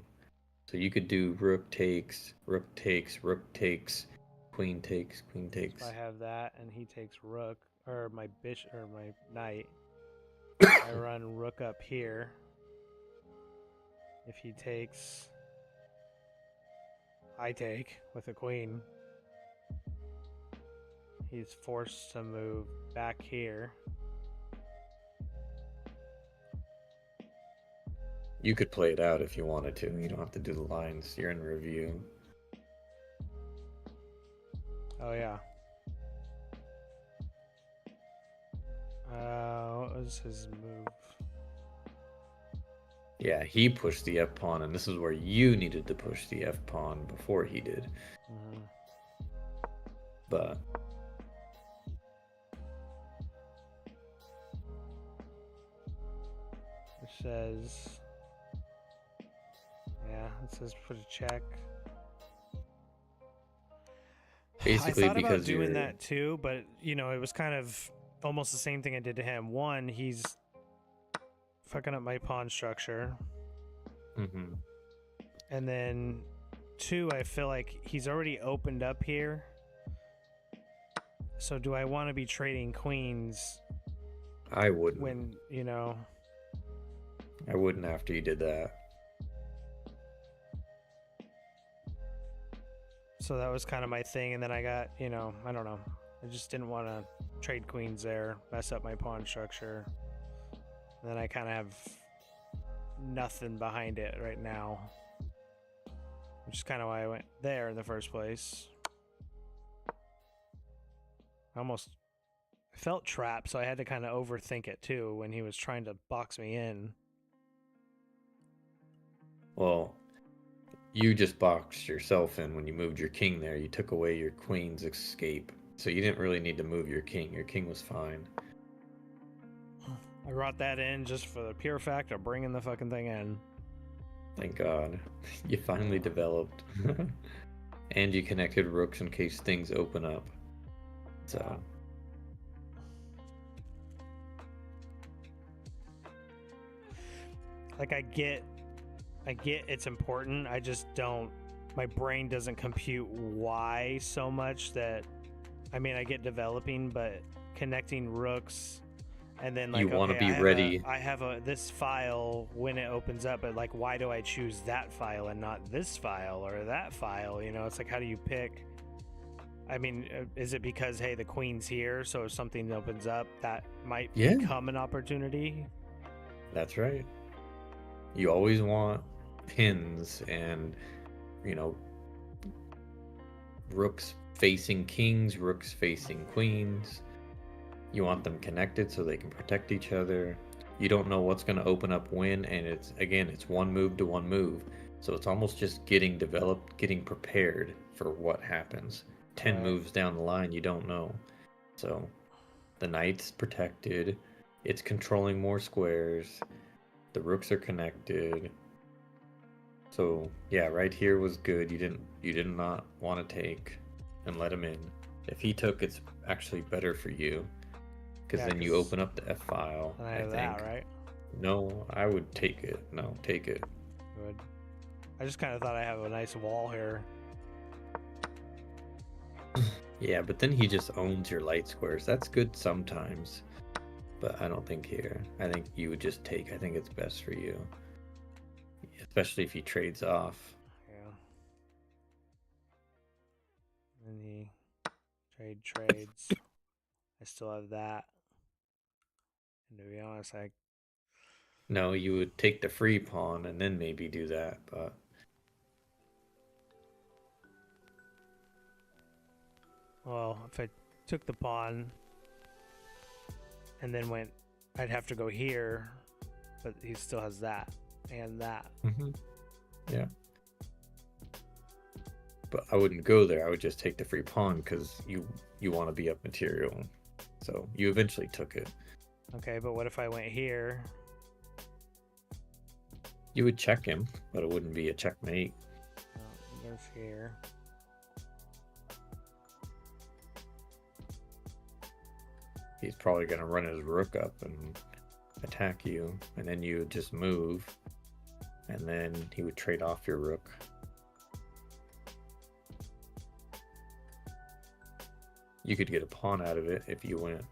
So you could do rook takes, rook takes, rook takes, queen takes, queen takes. So I have that, and he takes rook, or my bishop, or my knight. I run rook up here. If he takes, I take with a queen. He's forced to move back here. You could play it out if you wanted to. You don't have to do the lines. You're in review. Oh, yeah. What was his move? Yeah, he pushed the F pawn, and this is where you needed to push the F pawn before he did. Mm-hmm. But it says, it says put a check. basically, I thought because about doing that too, but it was kind of almost the same thing I did to him. One, he's fucking up my pawn structure. Mm-hmm. And then 2, I feel like he's already opened up here. So do I want to be trading queens? I wouldn't. When, I wouldn't after you did that. So that was kind of my thing. And then I got, I don't know. I just didn't want to trade queens there, mess up my pawn structure. And then I kind of have nothing behind it right now, which is kind of why I went there in the first place. I felt trapped, so I had to kind of overthink it too when he was trying to box me in. Well, you just boxed yourself in when you moved your king there. You took away your queen's escape, so you didn't really need to move your king. Your king was fine. I brought that in just for the pure fact of bringing the fucking thing in. Thank God. You finally developed. And you connected rooks in case things open up. So. Like, I get it's important. I just don't, my brain doesn't compute why so much that, I mean, I get developing, but connecting rooks, And then You like, want to okay, be ready. I have this file when it opens up, but like, why do I choose that file and not this file or that file? You know, it's like, how do you pick? I mean, is it because, hey, the queen's here, so if something opens up, that might Yeah, become an opportunity? that's right. You always want pins and, you know, rooks facing kings, rooks facing queens. You want them connected so they can protect each other. You don't know what's going to open up when, and it's one move to one move. So it's almost just getting developed, getting prepared for what happens. 10 Right. moves down the line, you don't know. So the knight's protected, it's controlling more squares, the rooks are connected. So yeah, right here was good. You did not want to take and let him in. If he took, it's actually better for you. Because Yeah, then you open up the F file, then I I have think. that, right? No, I would take it. No, take it. Good. I just kind of thought I have a nice wall here. Yeah, but then he just owns your light squares. That's good sometimes. But I don't think here. I think you would just take. I think it's best for you. Especially if he trades off. Yeah. And he trades. I still have that. And to be honest, No, you would take the free pawn and then maybe do that, but well, if I took the pawn and then went, I'd have to go here, but he still has that and that. yeah. But I wouldn't go there. I would just take the free pawn because you want to be up material. So you eventually took it. Okay, but what if I went here? You would check him, but it wouldn't be a checkmate. There's here. He's probably going to run his rook up and attack you, and then you would just move, and then he would trade off your rook. You could get a pawn out of it if you went.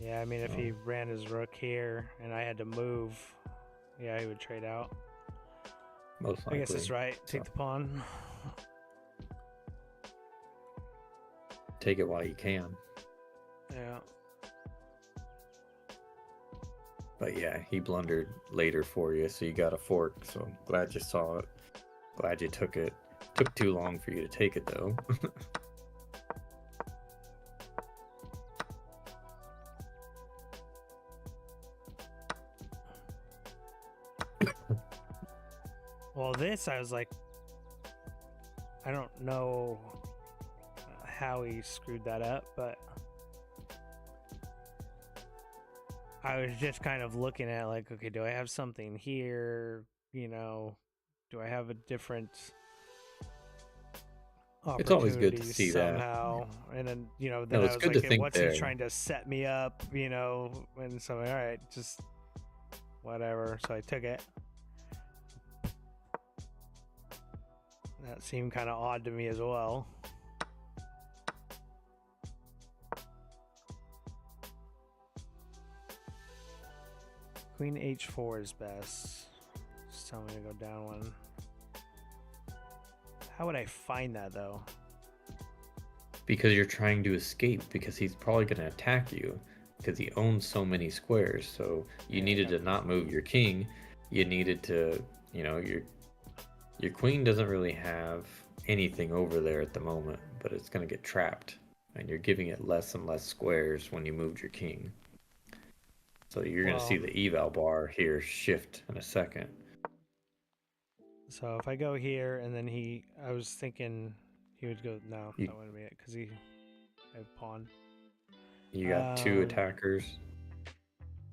Yeah, I mean, if he ran his rook here and I had to move, yeah, he would trade out. Most likely. I guess that's right. Take the pawn. Take it while you can. Yeah. But yeah, he blundered later for you, so you got a fork. So glad you saw it. Glad you took it. Took too long for you to take it though. Well, this, I was like, I don't know how he screwed that up, but I was just kind of looking at like, okay, do I have something here? You know, do I have a different opportunity It's always good to see somehow? that. And then, you know, then No, I it's was good to like, think what's there. he trying to set me up? You know, and so, all right, just whatever. So I took it. That seemed kind of odd to me as well. Queen h4 is best. Just tell me to go down one. How would I find that though? Because you're trying to escape, because he's probably going to attack you because he owns so many squares. So you needed to not move your king. You needed to, you know, your queen doesn't really have anything over there at the moment, but it's going to get trapped, and you're giving it less and less squares when you moved your king. So you're going to see the eval bar here shift in a second. So if I go here and then I was thinking he would go, no, that wouldn't be it, because I have pawn. You got two attackers.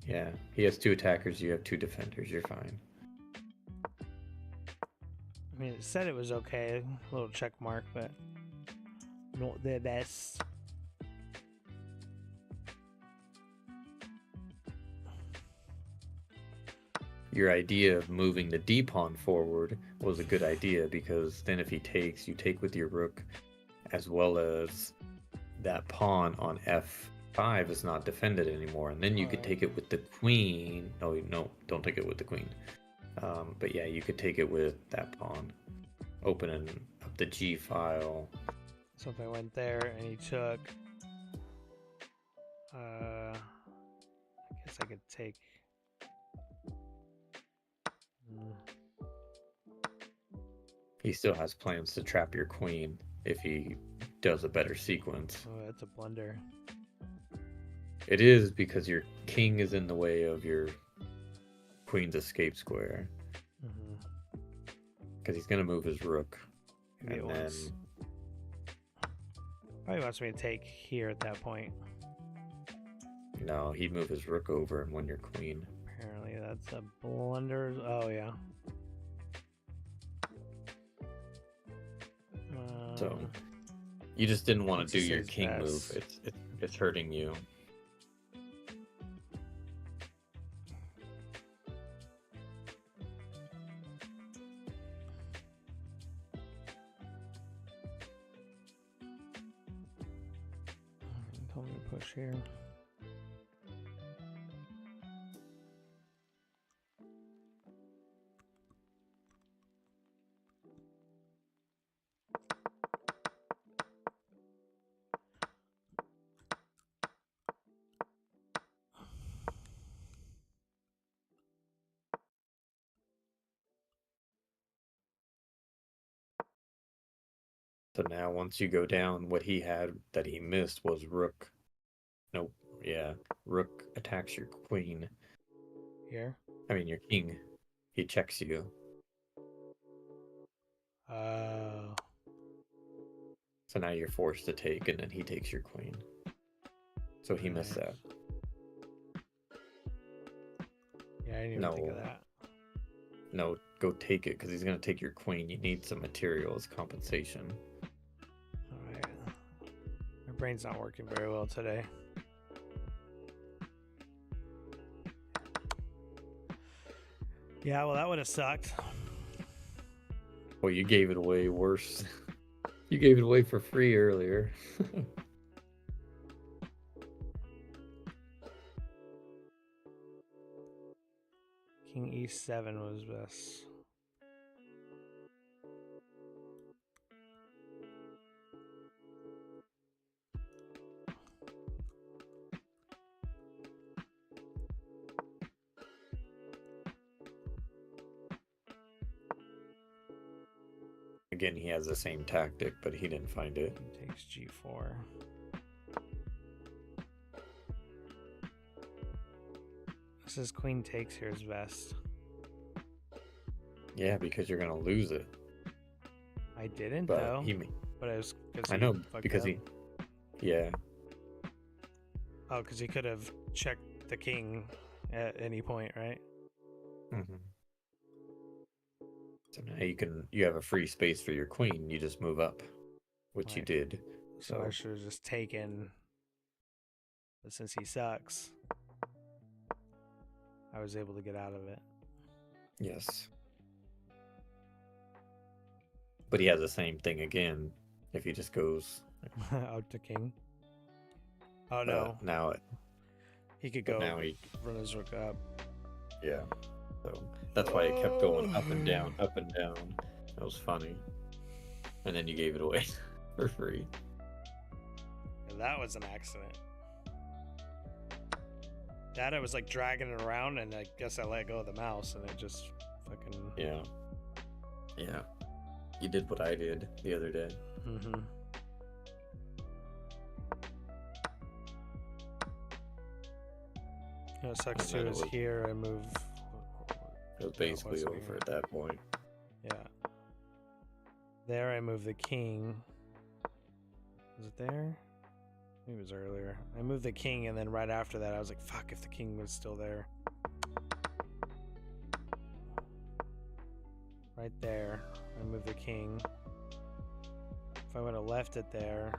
Yeah, he has two attackers, you have two defenders, you're fine. I mean, it said it was okay, a little check mark, but not the best. Your idea of moving the D pawn forward was a good idea, because then if he takes, you take with your rook, as well as that pawn on 5 is not defended anymore, and then you could Alright. take it with the queen. Oh no, don't take it with the queen. But yeah, you could take it with that pawn, opening up the G file. So if I went there and he took, I guess I could take. Mm, He still has plans to trap your queen if he does a better sequence. oh, that's a blunder. It is because your king is in the way of your queen's escape square. Because he's going to move his rook. Maybe And it then wants. Probably wants me to take here at that point. no, he'd move his rook over and win your queen. Apparently that's a blunder. Oh yeah. So you just didn't want Let's to do just your say king move. best. It's hurting you. Tell me to push here. So now once you go down, what he had that he missed was rook. Nope. Yeah. Rook attacks your queen. Here. I mean your king. He checks you. Oh. So now you're forced to take, and then he takes your queen. So he missed that. Yeah, I didn't even think of that. No, go take it, because he's going to take your queen. You need some material as compensation. Alright. My brain's not working very well today. Yeah, well, that would have sucked. Well, you gave it away worse. You gave it away for free earlier. King E7 was best. Again, he has the same tactic, but he didn't find it. He takes G4. This is queen takes here is best. Yeah, because you're going to lose it. I didn't But though. he, But it was because I know, because he, yeah. Oh, because he could have checked the king at any point, right? Mm-hmm. So now you have a free space for your queen. You just move up, which you Right. did. So I should have just taken. But since he sucks, I was able to get out of it. Yes. But he has the same thing again if he just goes Out to king. Oh no. Now He could go now run his rook up. yeah. So that's why it kept going up and down, up and down. It was funny. And then you gave it away for free. And that was an accident. That I was like dragging it around, and I guess I let go of the mouse, and it just fucking. Yeah. Yeah. You did what I did the other day. Mm-hmm. What sucks too is here I move. It was basically over at that point. Yeah. There I move the king. Was it there? Maybe it was earlier. I moved the king, and then right after that I was like, fuck, if the king was still there. Right there. I moved the king. If I would have left it there.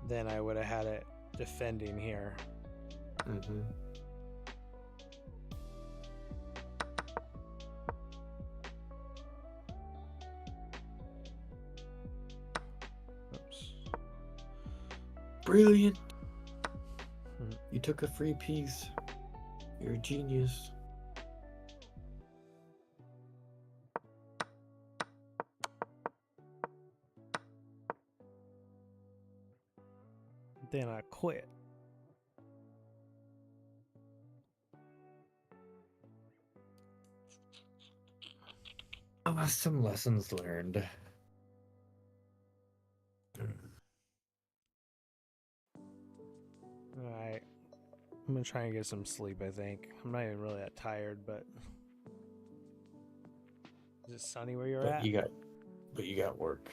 Then I would have had it defending here. Mm-hmm. brilliant. Hmm. You took a free piece. You're a genius. Then I quit. Some lessons learned. Alright. I'm gonna try and get some sleep, I think. I'm not even really that tired, but is it sunny where you're at? But you got work.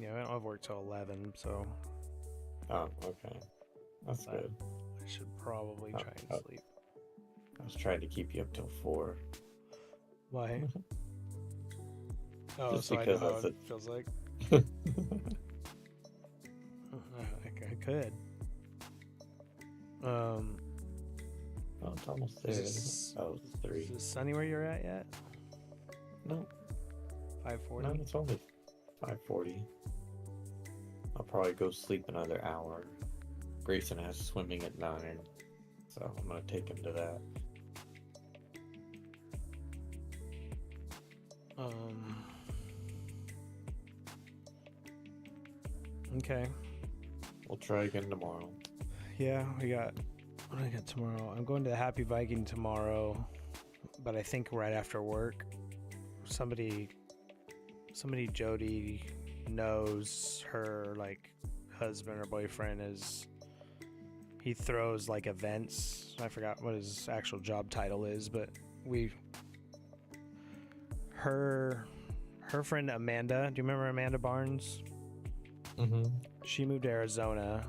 Yeah, I don't have work till 11, so Oh, okay. That's But- good. I should probably try and sleep. I was trying to keep you up till 4. Why? Oh, Just so I know because how that's it feels like. I could. Oh, it's almost there. Is Isn't it? Oh, it's 3. Is it sunny where you're at yet? No, 5:40. no, it's only 5:40. I'll probably go sleep another hour. Grayson has swimming at 9, so I'm gonna take him to that. Okay. We'll try again tomorrow. Yeah, what do I got tomorrow? I'm going to the Happy Viking tomorrow, but I think right after work. Somebody Jody knows her like husband or boyfriend he throws like events. I forgot what his actual job title is, but her friend Amanda, do you remember Amanda Barnes? Mm-hmm. She moved to Arizona,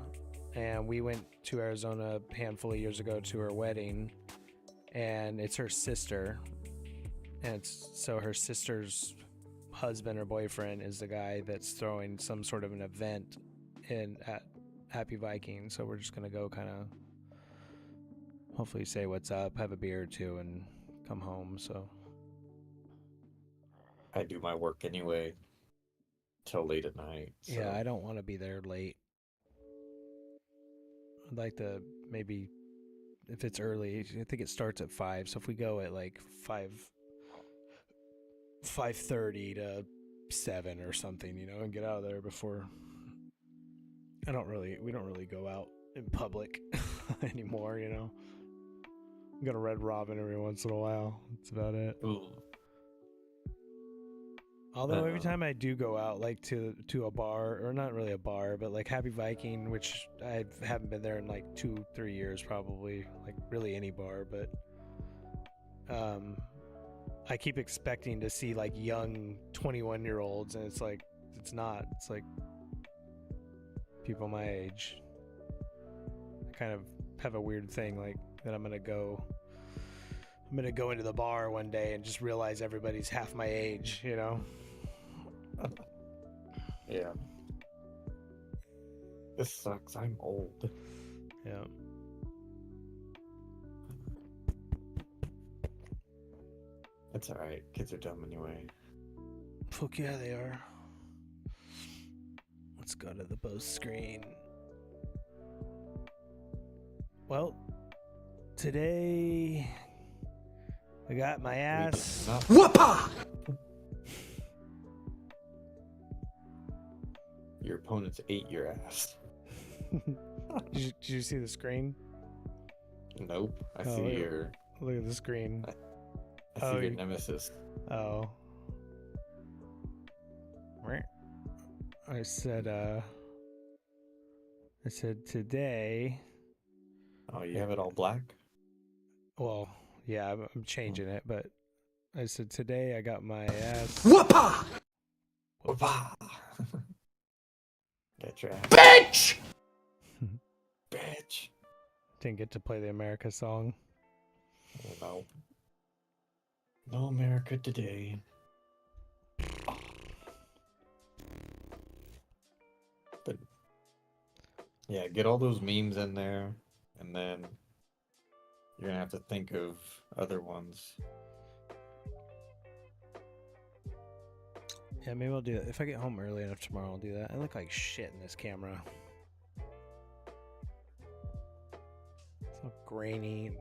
and we went to Arizona a handful of years ago to her wedding, and it's her sister, and so her sister's husband or boyfriend is the guy that's throwing some sort of an event at Happy Viking. So we're just gonna go kind of hopefully say what's up, have a beer or two, and come home. So I do my work anyway till late at night. So. yeah, I don't want to be there late. I'd like to maybe, if it's early, I think it starts at 5. So if we go at like 5:30 to 7 or something, and get out of there before. We don't really go out in public anymore, We got a Red Robin every once in a while. That's about it. Ooh. Although every time I do go out, like to a bar, or not really a bar, but like Happy Viking, which I haven't been there in like 2-3 years probably, like really any bar, but I keep expecting to see like young 21-year-olds, and it's like it's not. It's like people my age. I kind of have a weird thing like that I'm gonna go into the bar one day and just realize everybody's half my age, Yeah. This sucks. I'm old. Yeah. That's alright. Kids are dumb anyway. Fuck yeah, they are. Let's go to the post screen. Well, today I got my ass. Whoopah! Your opponents ate your ass. Did you see the screen? Nope. I Oh, see look- your. Look at the screen. I see your nemesis. Oh. I said today. Oh, you have it all black? Well, yeah, I'm changing it, but I said today I got my ass. Whoopah! Whoopah! Get your ass. Bitch! Bitch! Didn't get to play the America song. Oh, no. No America today. But yeah, get all those memes in there, and then you're gonna have to think of other ones. Yeah, maybe I'll do that. If I get home early enough tomorrow, I'll do that. I look like shit in this camera. It's all grainy and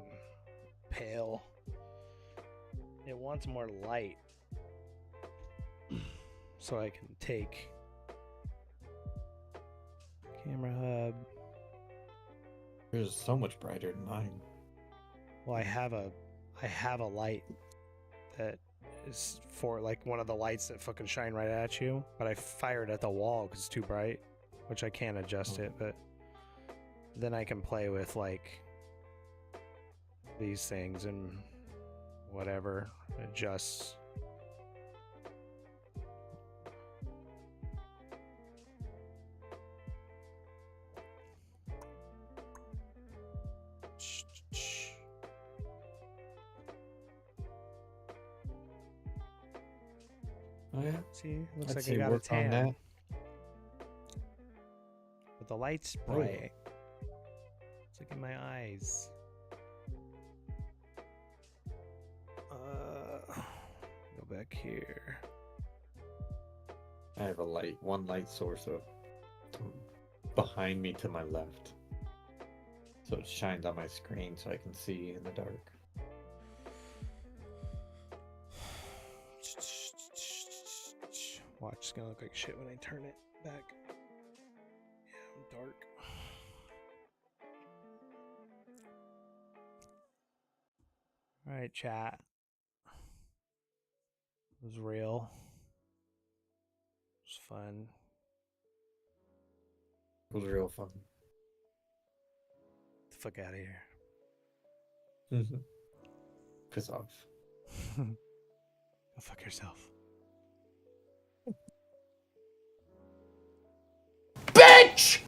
pale. It wants more light. So I can take camera hub. Yours is so much brighter than mine. Well, I have a light that is for like one of the lights that fucking shine right at you, but I fired at the wall because it's too bright, which I can't adjust it, but then I can play with like these things and whatever adjusts. Oh yeah. See, looks Let's like I got a work on tan. that. But the light's bright. It's like in my eyes. Go back here. I have one light source up behind me to my left. So it shines on my screen so I can see in the dark. Watch, it's gonna look like shit when I turn it back. Yeah, I'm dark. Alright, chat. It was real. It was fun. It was real fun. Get the fuck out of here. Piss off. Go fuck yourself. Bitch!